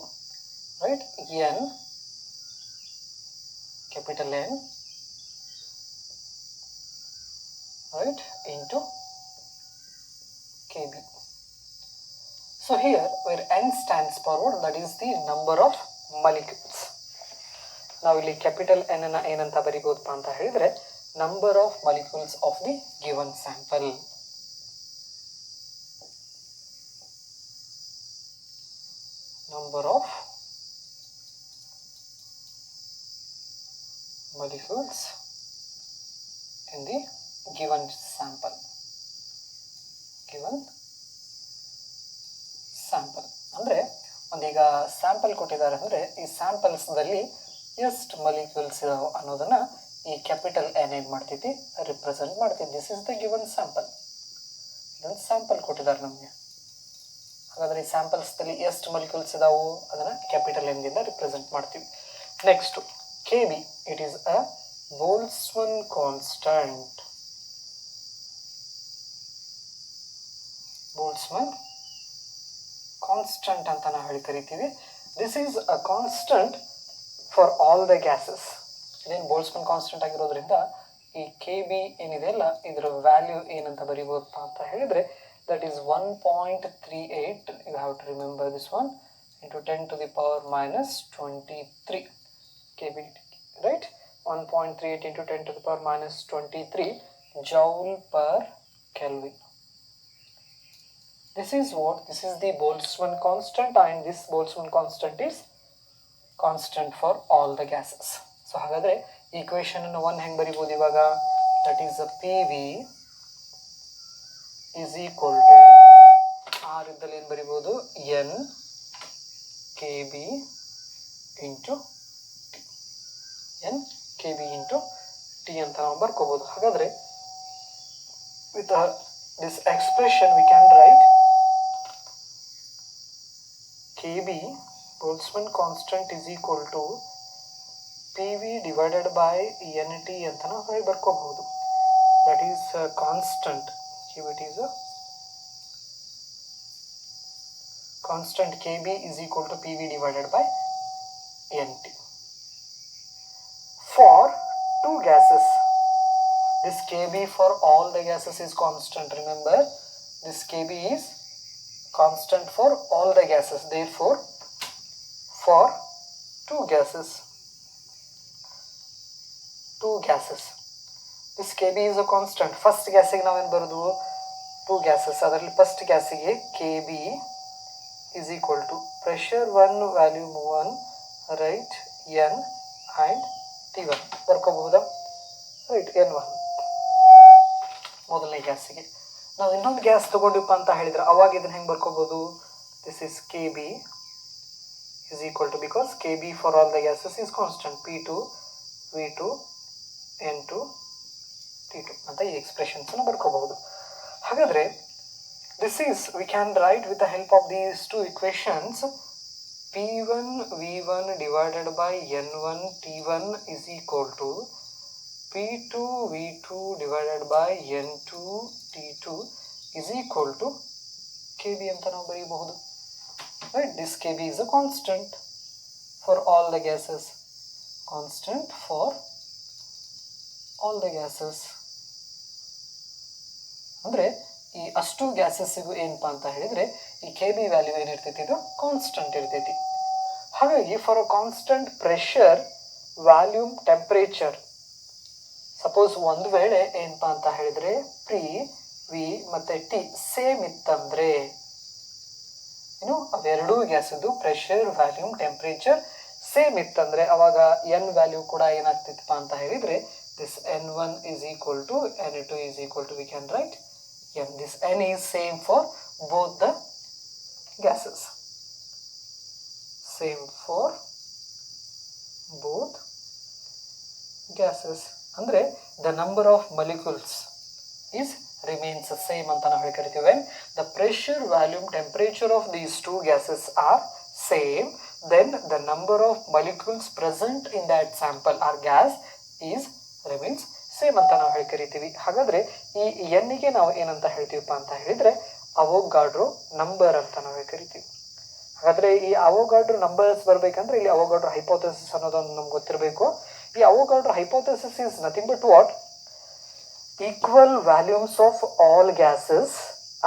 Speaker 1: right, N, capital N, right, into Kb. So here where N stands for what? That is the number of molecules. ನಾವು ಇಲ್ಲಿ capital N ಅನ್ನು ಏನಂತ ಬರೀಬಹುದಪ್ಪ ಅಂತ ಹೇಳಿದರೆ number of molecules of the given sample. Number of molecules in the given sample. ಅಂದರೆ ಒಂದೀಗ sample ಕೊಟ್ಟಿದ್ದಾರೆ ಅಂದರೆ ಈ ಸ್ಯಾಂಪಲ್ಸ್ದಲ್ಲಿ ಎಷ್ಟು ಮಾಲಿಕ್ಯೂಲ್ಸ್ ಇದಾವೆ ಅನ್ನೋದನ್ನು ಈ ಕ್ಯಾಪಿಟಲ್ N ಏನು ಮಾಡ್ತೈತಿ? ರಿಪ್ರೆಸೆಂಟ್ ಮಾಡ್ತೈತಿ. This is the given sample. ಇದೊಂದು ಸ್ಯಾಂಪಲ್ ಕೊಟ್ಟಿದ್ದಾರೆ ನಮಗೆ. ಹಾಗಾದರೆ ಈ ಸ್ಯಾಂಪಲ್ಸ್ದಲ್ಲಿ ಎಷ್ಟು ಮಾಲಿಕ್ಯೂಲ್ಸ್ ಇದಾವೆ ಅದನ್ನು ಕ್ಯಾಪಿಟಲ್ ಎನ್ದಿಂದ ರಿಪ್ರೆಸೆಂಟ್ ಮಾಡ್ತೀವಿ. Next K B, it is a Boltzmann constant. Boltzmann constant ಅಂತ ನಾವು ಹೇಳಿ ಕರಿತೀವಿ. This is a constant for all the gases. ಇದೇನು ಬೋಲ್ಟ್ಜ್ಮನ್ ಕಾನ್ಸ್ಟಂಟ್ ಆಗಿರೋದ್ರಿಂದ ಈ ಕೆ ಬಿ ಏನಿದೆ ಅಲ್ಲ ಇದರ ವ್ಯಾಲ್ಯೂ ಏನಂತ ಬರೀಬೋದಪ್ಪ ಅಂತ ಹೇಳಿದರೆ that is 1.38. you have to remember this one, into 10 to the power minus 23 kb, right? 1.38 into 10 to the power minus 23 joule per Kelvin. This is what? This is the Boltzmann constant, and this Boltzmann constant is constant for all the gases. So ಹಾಗಾದರೆ equation ಅನ್ನು 1 ಹೆಂಗೆ ಬರಿಬೋದು ಇವಾಗ? that is a PV is equal to R ಇದ್ದಲ್ಲಿ ಏನು ಬರಿಬೋದು? N KB into T. N KB into T ಅಂತ ನಾವು ಬರ್ಕೋಬೋದು. ಹಾಗಾದರೆ with this expression we can write KB, Boltzmann constant, is equal to PV divided by NT ಅಂತ ನಾವು ಬರ್ಕೋಬಹುದು. that is constant. It is a constant. Kb is equal to Pv divided by Nt. For two gases, this Kb for all the gases is constant. Remember, this Kb is constant for all the gases. Therefore, for two gases, this Kb is a constant. First gasige ನಾವೇನು ಬರೋದು? 2 gases. ಅದರಲ್ಲಿ first ಗ್ಯಾಸಿಗೆ Kb is equal to pressure 1, volume 1, right, N and T1 ಬರ್ಕೋಬಹುದಾ? Right, N1 ಮೊದಲನೇ ಗ್ಯಾಸಿಗೆ. ನಾವು ಇನ್ನೊಂದು gas ತೊಗೊಂಡಿಪ್ಪ ಅಂತ ಹೇಳಿದ್ರೆ ಅವಾಗ ಇದನ್ನು ಹೆಂಗೆ ಬರ್ಕೋಬೋದು? This is Kb is equal to, because Kb for all the gases is constant, P2, V2, N2, T2 ಅಂತ ಈ ಎಕ್ಸ್ಪ್ರೆಷನ್ಸನ್ನು ಬರ್ಕೋಬಹುದು. ಹಾಗಾದರೆ this is, we can write with the help of these two equations, P1 V1 divided by N1 T1 is equal to P2 V2 divided by N2 T2 is equal to Kb ಅಂತ ನಾವು ಬರೀಬಹುದು. Right, this Kb is a constant for all the gases. Constant for all the gases. ಅಂದರೆ ಈ ಅಷ್ಟು ಗ್ಯಾಸಸ್ಸಿಗೂ ಏನಪ್ಪ ಅಂತ ಹೇಳಿದರೆ ಈ K B value ಏನಿರ್ತೈತಿ? ಇದು ಕಾನ್ಸ್ಟಂಟ್ ಇರ್ತೈತಿ. ಹಾಗಾಗಿ for a constant pressure, volume, temperature, suppose ಒಂದು ವೇಳೆ ಏನಪ್ಪ ಅಂತ ಹೇಳಿದರೆ ಪಿ ವಿ ಮತ್ತು ಟಿ ಸೇಮ್ ಇತ್ತಂದರೆ, ಅವೆರಡೂ ಗ್ಯಾಸದ್ದು ಪ್ರೆಷರ್, ವ್ಯಾಲ್ಯೂಮ್, ಟೆಂಪ್ರೇಚರ್ ಸೇಮ್ ಇತ್ತಂದರೆ ಅವಾಗ ಎನ್ ವ್ಯಾಲ್ಯೂ ಕೂಡ ಏನಾಗ್ತಿತ್ತಪ್ಪ ಅಂತ ಹೇಳಿದರೆ this N1 is equal to N2 is equal to, we can write M. This N is same for both the gases. Same for both gases. Andre the number of molecules is remains the same anta ನಾವು ಹೇಳ್ಕರಿತೀವಿ. When the pressure, volume, temperature of these two gases are same, then the number of molecules present in that sample or gas is remains same ಅಂತ ನಾವು ಹೇಳ್ಕರಿತೀವಿ. ಹಾಗಾದ್ರೆ ಈ n ಗೆ ನಾವು ಏನಂತ ಹೇಳ್ತೀವಪ್ಪ ಅಂತ ಹೇಳಿದ್ರೆ ಅವೋಗಾಡ್ರೋ ನಂಬರ್ ಅಂತ ನಾವು ಕರಿತೀವಿ. ಹಾಗಾದ್ರೆ ಈ ಅವೋಗಾಡ್ರೋ ನಂಬರ್ಸ್ ಬರಬೇಕಂದ್ರೆ ಇಲ್ಲಿ ಅವೋಗಾಡ್ರೋ ಹೈಪೋಥೆಸಿಸ್ ಅನ್ನೋದೊಂದು ನಮ್ಗೆ ಗೊತ್ತಿರಬೇಕು. ಈ Avogadro hypothesis is nothing but what? equal volumes of all gases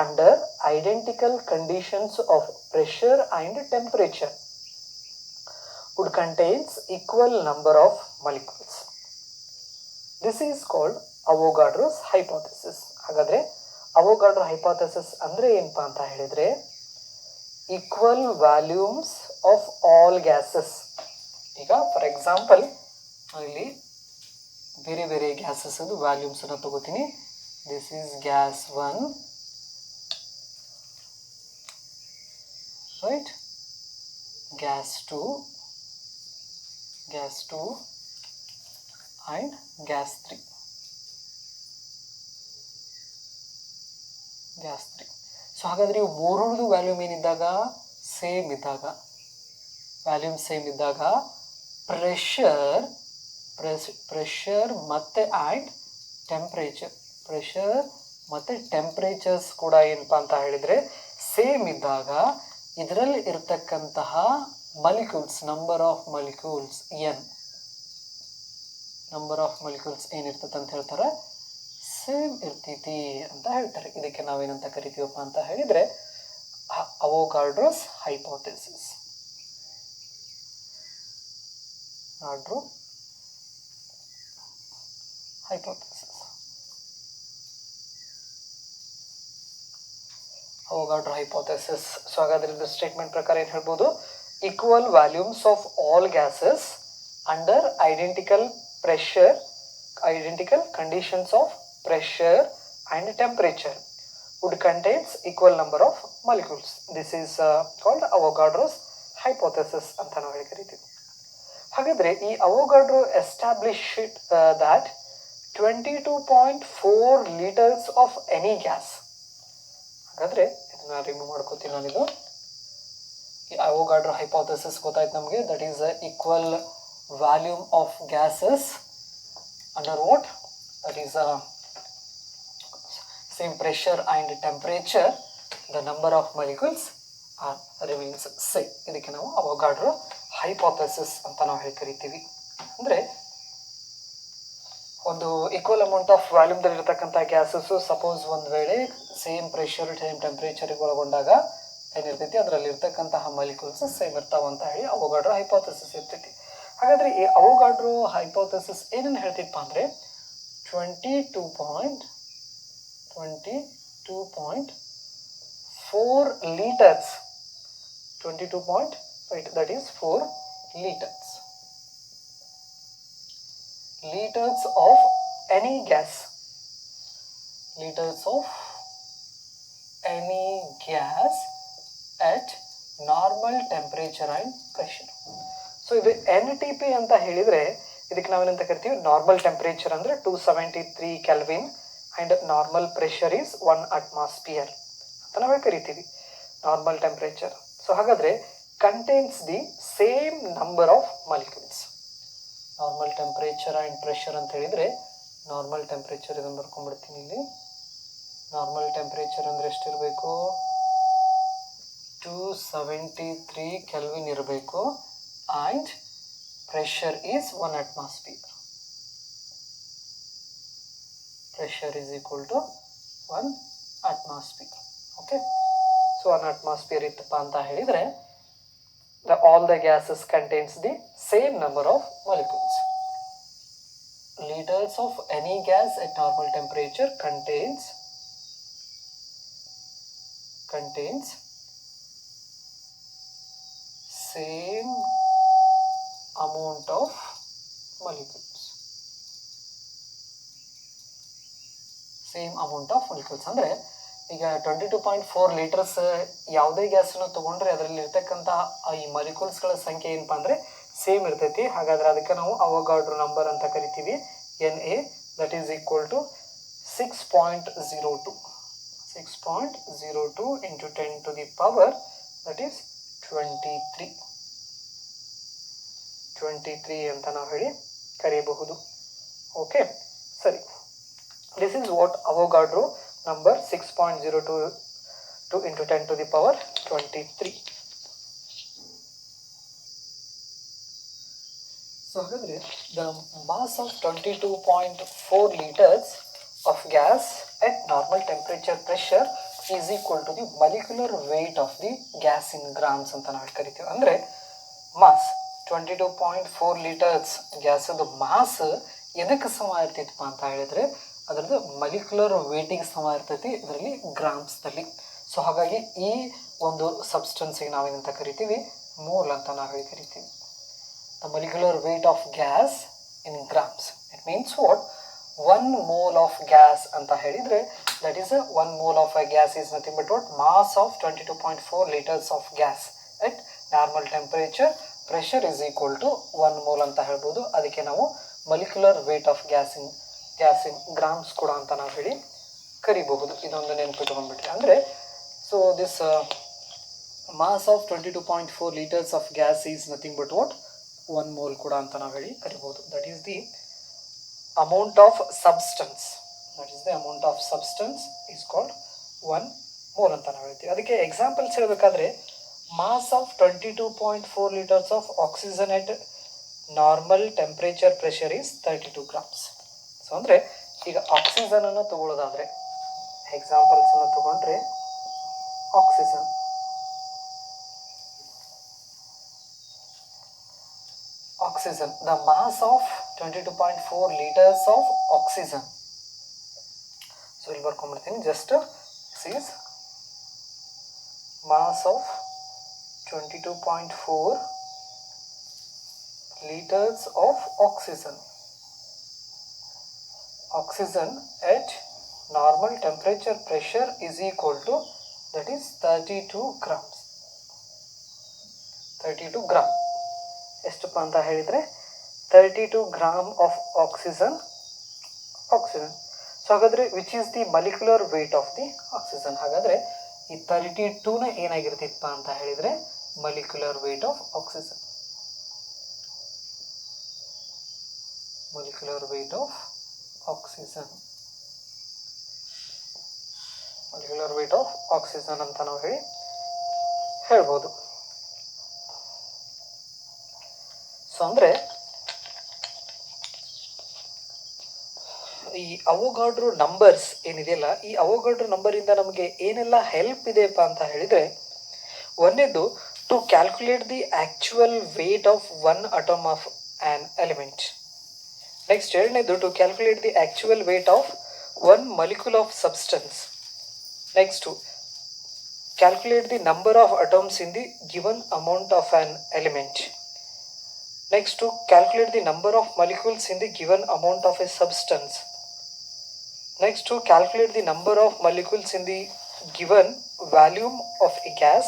Speaker 1: under identical conditions of pressure and temperature would contains equal number of molecules. This is called Avogadro's hypothesis. ಹಾಗಾದ್ರೆ Avogadro hypothesis ಅಂದ್ರೆ ಏನಪ್ಪಾ ಅಂತ ಹೇಳಿದ್ರೆ equal volumes of all gases. ಈಗ for example ಇಲ್ಲಿ ಬೇರೆ ಬೇರೆ gases ಅದು ವ್ಯಾಲ್ಯೂಮ್ಸ್ ಅನ್ನು ತಗೋತೀನಿ. This is gas 1, right, gas 2 and gas 3. So ಹಾಗಾದ್ರೆ ಇವು ಮೂರರದು ವ್ಯಾಲ್ಯೂಮ್ ಏನಿದ್ದಾಗ ಸೇಮ್ ಇದ್ದಾಗ, ವ್ಯಾಲ್ಯೂಮ್ ಸೇಮ್ ಇದ್ದಾಗ ಪ್ರೆಷರ್ ಮತ್ತೆ ಆ್ಯಂಡ್ ಟೆಂಪ್ರೇಚರ್ಸ್ ಕೂಡ ಏನಪ್ಪ ಅಂತ ಹೇಳಿದರೆ ಸೇಮ್ ಇದ್ದಾಗ ಇದರಲ್ಲಿ ಇರ್ತಕ್ಕಂತಹ ಮಾಲಿಕ್ಯೂಲ್ಸ್, ನಂಬರ್ ಆಫ್ ಮಾಲಿಕ್ಯೂಲ್ಸ್ ಏನಿರ್ತದೆ ಅಂತ ಹೇಳ್ತಾರೆ, ಸೇಮ್ ಇರ್ತೈತಿ ಅಂತ ಹೇಳ್ತಾರೆ. ಇದಕ್ಕೆ ನಾವೇನಂತ ಕರಿತೀವಪ್ಪ ಅಂತ ಹೇಳಿದರೆ ಅವೋಗಾಡ್ರೋಸ್ ಹೈಪೋಥೆಸಿಸ್. Avogadro hypothesis. ಸೊ ಹಾಗಾದ್ರೆ ಇದು ಸ್ಟೇಟ್ಮೆಂಟ್ ಪ್ರಕಾರ ಏನು ಹೇಳ್ಬೋದು? Equal volumes of all gases under identical conditions of pressure and temperature would contains equal number of molecules. This is called Avogadro's hypothesis ಅಂತ ನಾವು ಕರಿತೀವಿ. ಹಾಗಾದ್ರೆ ಈ Avogadro established that 22.4 liters of any gas. ಹಾಗಾದ್ರೆ ಇದನ್ನ ರಿಮೂವ್ ಮಾಡ್ಕೋತೀನಿ ನಾನಿದು. ಈ Avogadro hypothesis ಗೊತ್ತಾಯ್ತು ನಮಗೆ. That is equal volume of gases under what? That is same pressure and temperature, the number of molecules remains same. ಇದಕ್ಕೆ ನಾವು ಅವೋಗಾಡ್ರೋ ಹೈಪೋಥೆಸಿಸ್ ಅಂತ ನಾವು ಕರಿತೀವಿ. ಅಂದರೆ ಒಂದು ಈಕ್ವಲ್ ಅಮೌಂಟ್ ಆಫ್ ವ್ಯಾಲ್ಯೂಮ್ದಲ್ಲಿ ಇರತಕ್ಕಂಥ ಗ್ಯಾಸಸ್ಸು ಸಪೋಸ್ ಒಂದು ವೇಳೆ ಸೇಮ್ ಪ್ರೆಷರ್ ಸೇಮ್ ಟೆಂಪ್ರೇಚರಿಗೆ ಒಳಗೊಂಡಾಗ ಏನಿರ್ತೈತಿ ಅದರಲ್ಲಿ ಇರ್ತಕ್ಕಂತಹ ಮಾಲಿಕ್ಯೂಲ್ಸ್ ಸೇಮ್ ಇರ್ತಾವ ಅಂತ ಹೇಳಿ ಅವೋಗಾಡ್ರೋ ಹೈಪೋಥೆಸಿಸ್ ಇರ್ತೈತಿ. ಹಾಗಾದರೆ ಈ ಅವೋಗಾಡ್ರೋ ಹೈಪೋಥೆಸಿಸ್ ಏನನ್ನು ಹೇಳ್ತಿಪ್ಪ ಅಂದರೆ 22.4 liters, 22. That is 4 liters. Liters of any gas. Liters of any gas at normal temperature and pressure. So ಇದು NTP ಅಂತ ಹೇಳಿದರೆ ಇದಕ್ಕೆ ನಾವೇನಂತ ಕರಿತೀವಿ? ನಾರ್ಮಲ್ ಟೆಂಪ್ರೇಚರ್ ಅಂದರೆ 273 kelvin and normal pressure is 1 atmosphere ಅಂತ ನಾವೇ ಕರಿತೀವಿ, ನಾರ್ಮಲ್ ಟೆಂಪ್ರೇಚರ್. ಸೊ ಹಾಗಾದರೆ contains the same number of molecules. Normal temperature and pressure ಅಂತ ಹೇಳಿದರೆ ನಾರ್ಮಲ್ ಟೆಂಪ್ರೇಚರ್ ಇದನ್ನು ಬರ್ಕೊಂಡ್ಬಿಡ್ತೀನಿ ಇಲ್ಲಿ. ನಾರ್ಮಲ್ ಟೆಂಪ್ರೇಚರ್ ಅಂದರೆ ಎಷ್ಟಿರಬೇಕು? 273 ಕೆಲ್ವಿನ್ ಇರಬೇಕು and pressure is 1 atmosphere. Pressure is equal to 1 atmosphere. Okay, so 1 atmosphere ittappa anta helidre all the gases contains the same number of molecules. Liters of any gas at normal temperature contains same amount of molecules. Same amount of molecules. ಅಂದರೆ ಈಗ 22.4 litres ಯಾವುದೇ ಗ್ಯಾಸನ್ನು ತೊಗೊಂಡ್ರೆ ಅದರಲ್ಲಿ ಇರ್ತಕ್ಕಂಥ ಈ ಮಾಲಿಕ್ಯೂಲ್ಸ್ಗಳ ಸಂಖ್ಯೆ ಏನಪ್ಪ ಅಂದರೆ ಸೇಮ್ ಇರ್ತೈತಿ. ಹಾಗಾದರೆ ಅದಕ್ಕೆ ನಾವು ಅವೊಗಾಡ್ರೋ ನಂಬರ್ ಅಂತ ಕರಿತೀವಿ, Na, that is equal to 6.02 into 10 to the power that is 23 ಅಂತ ನಾವು ಹೇಳಿ ಕರೆಯಬಹುದು. ಓಕೆ, ಸರಿ. This is what Avogadro number 6.02 into 10 to the power 23. So ಹಾಗಾದರೆ the mass of 22.4 liters of gas at normal temperature pressure is equal to the molecular weight of the gas in grams ಅಂತ ನಾವು ಕರಿತೀವಿ. ಅಂದರೆ mass 22.4 litres ಗ್ಯಾಸದು mass ಎದಕ್ಕೆ ಸಮ ಇರ್ತಿತ್ತಪ್ಪ ಅಂತ ಹೇಳಿದ್ರೆ ಅದರದ್ದು ಮಲಿಕ್ಯುಲರ್ ವೇಟಿಗೆ ಸಮ ಇರ್ತೈತಿ, ಇದರಲ್ಲಿ ಗ್ರಾಮ್ಸ್ದಲ್ಲಿ. ಸೊ ಹಾಗಾಗಿ ಈ ಒಂದು ಸಬ್ಸ್ಟೆನ್ಸಿಗೆ ನಾವೇನಂತ ಕರಿತೀವಿ, ಮೋಲ್ ಅಂತ ನಾವು ಹೇಳಿ ಕರಿತೀವಿ. The molecular weight of gas in grams, it means what 1 mole of gas ಅಂತ ಹೇಳಿದರೆ that is 1 mole of a gas is nothing but what mass of 22.4 liters of gas at normal temperature pressure is equal to 1 mole ಅಂತ ಹೇಳ್ಬೋದು. ಅದಕ್ಕೆ ನಾವು molecular weight of gas in grams ಕೂಡ ಅಂತ ನಾವು ಹೇಳಿ ಕರಿಬಹುದು. ಇದೊಂದು ನೆನಪಿಟ್ಕೊಂಡ್ಬಿಟ್ರೆ ಅಂದರೆ so this mass of 22.4 liters of gas is nothing but what 1 mole ಕೂಡ ಅಂತ ನಾವು ಹೇಳಿ ಕರಿಬಹುದು. That is the amount of substance, is called 1 mole ಅಂತ ನಾವು ಹೇಳ್ತೀವಿ. ಅದಕ್ಕೆ ಎಕ್ಸಾಂಪಲ್ಸ್ ಹೇಳಬೇಕಾದ್ರೆ mass of 22.4 liters of oxygen at normal temperature pressure is 32 grams. ಸೊ ಅಂದರೆ ಈಗ ಆಕ್ಸಿಜನನ್ನು ತಗೊಳ್ಳೋದಾದರೆ ಎಕ್ಸಾಂಪಲ್ಸನ್ನು ತಗೊಂಡ್ರೆ oxygen the mass of 22.4 liters of oxygen. So ಇಲ್ಲಿ ಬರ್ಕೊಂಡ್ಬಿಡ್ತೀನಿ, just is mass of 22.4 liters of oxygen at normal temperature pressure is equal to that is 32 grams. 32 gram ಎಷ್ಟಪ್ಪ ಅಂತ ಹೇಳಿದರೆ 32 ಗ್ರಾಮ್ ಆಫ್ ಆಕ್ಸಿಜನ್. ಸೊ ಹಾಗಾದರೆ which is the molecular weight of the oxygen. ಹಾಗಾದರೆ ಈ 32ನ ಏನಾಗಿರ್ತಿತ್ತಪ್ಪ ಅಂತ ಹೇಳಿದರೆ molecular weight of oxygen. Molecular weight of oxygen ಅಂತ ನಾವು ಹೇಳ್ಬೋದು. ಸೊ ಅಂದರೆ ಈ ಅವೊಗಾಡ್ರೋ ನಂಬರ್ಸ್ ಏನಿದೆಯಲ್ಲ, ಈ ಅವೊಗಾಡ್ರೋ ನಂಬರಿಂದ ನಮಗೆ ಏನೆಲ್ಲ ಹೆಲ್ಪ್ ಇದೆಯಪ್ಪ ಅಂತ ಹೇಳಿದರೆ, ಒಂದನೇದು to calculate the actual weight of 1 atom of an element. Next ಎರಡನೇದು to calculate the actual weight of 1 molecule of substance. Next calculate the number of atoms in the given amount of an element. Next, to calculate the number of molecules in the given amount of a substance. Next, to calculate the number of molecules in the given volume of a gas.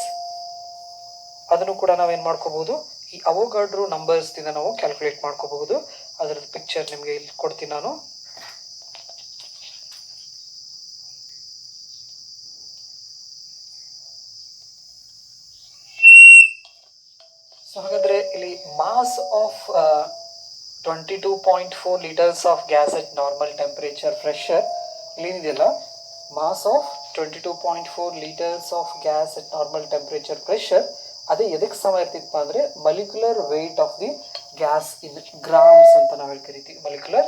Speaker 1: ಅದನ್ನು ಕೂಡ ನಾವೇನು ಮಾಡ್ಕೋಬಹುದು, ಈ ಅವೊಗಾಡ್ರೋ ನಂಬರ್ಸ್ದಿಂದ ನಾವು calculate ಮಾಡ್ಕೋಬಹುದು. ಅದರದ್ದು picture ನಿಮಗೆ ಇಲ್ಲಿ ಕೊಡ್ತೀನಿ ನಾನು. ಸೊ ಹಾಗಾದರೆ ಇಲ್ಲಿ mass of 22.4 liters of gas at normal temperature pressure ಇಲ್ಲೇನಿದೆಯಲ್ಲ, mass of 22.4 liters of gas at normal temperature pressure ಅದೇ ಎದಕ್ಕೆ ಸಮ ಇರ್ತಿತ್ತಪ್ಪ ಅಂದರೆ molecular weight of the gas in grams ಅಂತ ನಾವು ಕರಿತೀವಿ. Molecular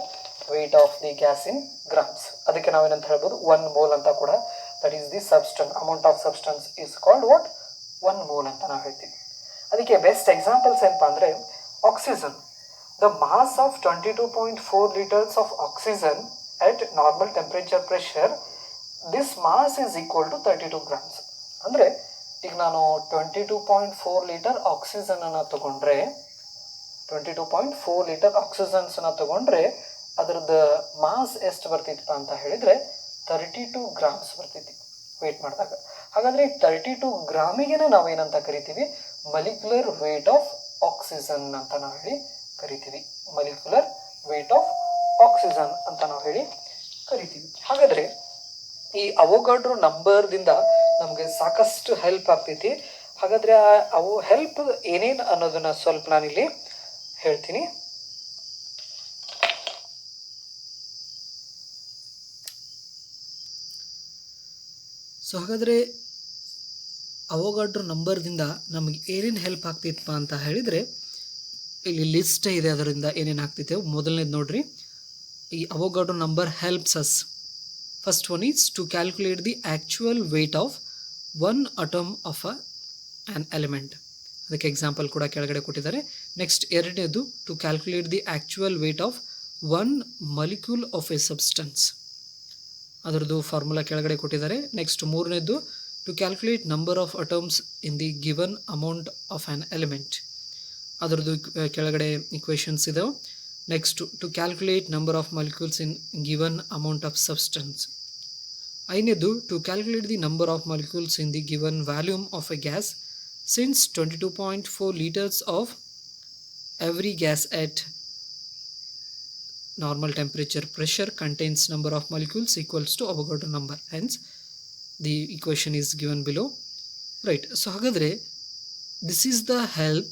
Speaker 1: weight of the gas in grams, ಅದಕ್ಕೆ ನಾವೇನಂತ ಹೇಳ್ಬೋದು 1 mole ಅಂತ ಕೂಡ. That is the amount of substance is called what 1 mole ಅಂತ ನಾವು ಹೇಳ್ತೀವಿ. ಅದಕ್ಕೆ ಬೆಸ್ಟ್ ಎಕ್ಸಾಂಪಲ್ಸ್ ಏನಪ್ಪ ಅಂದರೆ oxygen. The mass of 22.4 liters of oxygen at normal temperature pressure, this mass is equal to 32 grams. ಅಂದರೆ ಈಗ ನಾನು 22.4 liter ಆಕ್ಸಿಜನನ್ನು ತೊಗೊಂಡ್ರೆ 22.4 liter ಆಕ್ಸಿಜನ್ಸನ್ನು ತೊಗೊಂಡ್ರೆ ಅದರದ್ದು ಮಾಸ್ ಎಷ್ಟು ಬರ್ತಿತ್ತಪ್ಪ ಅಂತ ಹೇಳಿದರೆ 32 ಗ್ರಾಮ್ಸ್ ಬರ್ತೈತಿ ವೇಟ್ ಮಾಡಿದಾಗ. ಹಾಗಾದರೆ ಈ 32 ಗ್ರಾಮಿಗೆ ನಾವೇನಂತ ಕರಿತೀವಿ, ಮಾಲಿಕ್ಯುಲರ್ ವೇಟ್ ಆಫ್ ಆಕ್ಸಿಜನ್ ಅಂತ ನಾವು ಹೇಳಿ ಕರಿತೀವಿ. ಮಾಲಿಕ್ಯುಲರ್ ವೇಟ್ ಆಫ್ ಆಕ್ಸಿಜನ್ ಅಂತ ನಾವು ಹೇಳಿ ಕರಿತೀವಿ. ಹಾಗಾದರೆ ಈ ಅವೊಗಾಡ್ರೋ ನಂಬರ್ದಿಂದ ನಮಗೆ ಸಾಕಷ್ಟು ಹೆಲ್ಪ್ ಆಗ್ತೈತಿ. ಹಾಗಾದರೆ ಅವು ಹೆಲ್ಪ್ ಏನೇನು ಅನ್ನೋದನ್ನು ಸ್ವಲ್ಪ ನಾನಿಲ್ಲಿ ಹೇಳ್ತೀನಿ. ಸೊ ಹಾಗಾದರೆ ಅವೊಗಾಡ್ರೋ ನಂಬರ್ದಿಂದ ನಮಗೆ ಏನೇನು ಹೆಲ್ಪ್ ಆಗ್ತೈತಪ್ಪ ಅಂತ ಹೇಳಿದರೆ, ಇಲ್ಲಿ ಲಿಸ್ಟ್ ಇದೆ, ಅದರಿಂದ ಏನೇನು ಆಗ್ತೈತೆ. ಮೊದಲನೇದು ನೋಡ್ರಿ, ಈ Avogadro number helps us. First one is to calculate the actual weight of one atom of an element. ಅದಕ್ಕೆ ಎಕ್ಸಾಂಪಲ್ ಕೂಡ ಕೆಳಗಡೆ ಕೊಟ್ಟಿದ್ದಾರೆ. ನೆಕ್ಸ್ಟ್ ಎರಡನೇದು to calculate the actual weight of one molecule of a substance, ಅದರದ್ದು formula ಕೆಳಗಡೆ ಕೊಟ್ಟಿದ್ದಾರೆ. Next ಮೂರನೇದು to calculate number of atoms in the given amount of an element, ಅದರದ್ದು ಕೆಳಗಡೆ ಇಕ್ವೇಷನ್ಸ್ ಇದಾವೆ. Next to calculate number of molecules in given amount of substance. ಐದನೇದು to calculate the number of molecules in the given volume of a gas, since 22.4 liters of every gas at normal temperature pressure contains number of molecules equals to Avogadro number. Hence the equation is given below. Right. So ಹಾಗಾದರೆ this is the help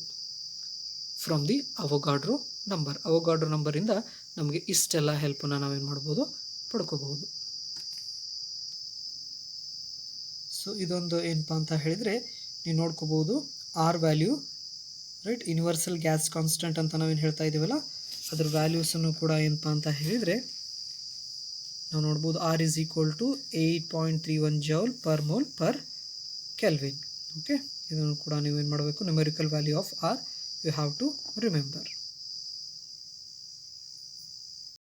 Speaker 1: from the Avogadro number. Avogadro number ಇಂದ ನಮಗೆ ಇಷ್ಟೆಲ್ಲ ಹೆಲ್ಪನ್ನು ನಾವೇನು ಮಾಡ್ಬೋದು, ಪಡ್ಕೋಬಹುದು. So ಇದೊಂದು ಏನಪ್ಪ ಅಂತ ಹೇಳಿದರೆ ನೀವು ನೋಡ್ಕೋಬೋದು, R value, right, universal gas constant ಅಂತ ನಾವೇನು ಹೇಳ್ತಾ ಇದ್ದೀವಲ್ಲ, ಅದ್ರ ವ್ಯಾಲ್ಯೂಸನ್ನು ಕೂಡ ಏನಪ್ಪ ಅಂತ ಹೇಳಿದರೆ ನಾವು ನೋಡ್ಬೋದು. R is equal to 8.31 joule per mole per kelvin. Okay, ಇದನ್ನು ಕೂಡ ನೀವೇನು ಮಾಡಬೇಕು, numerical value of R you have to remember.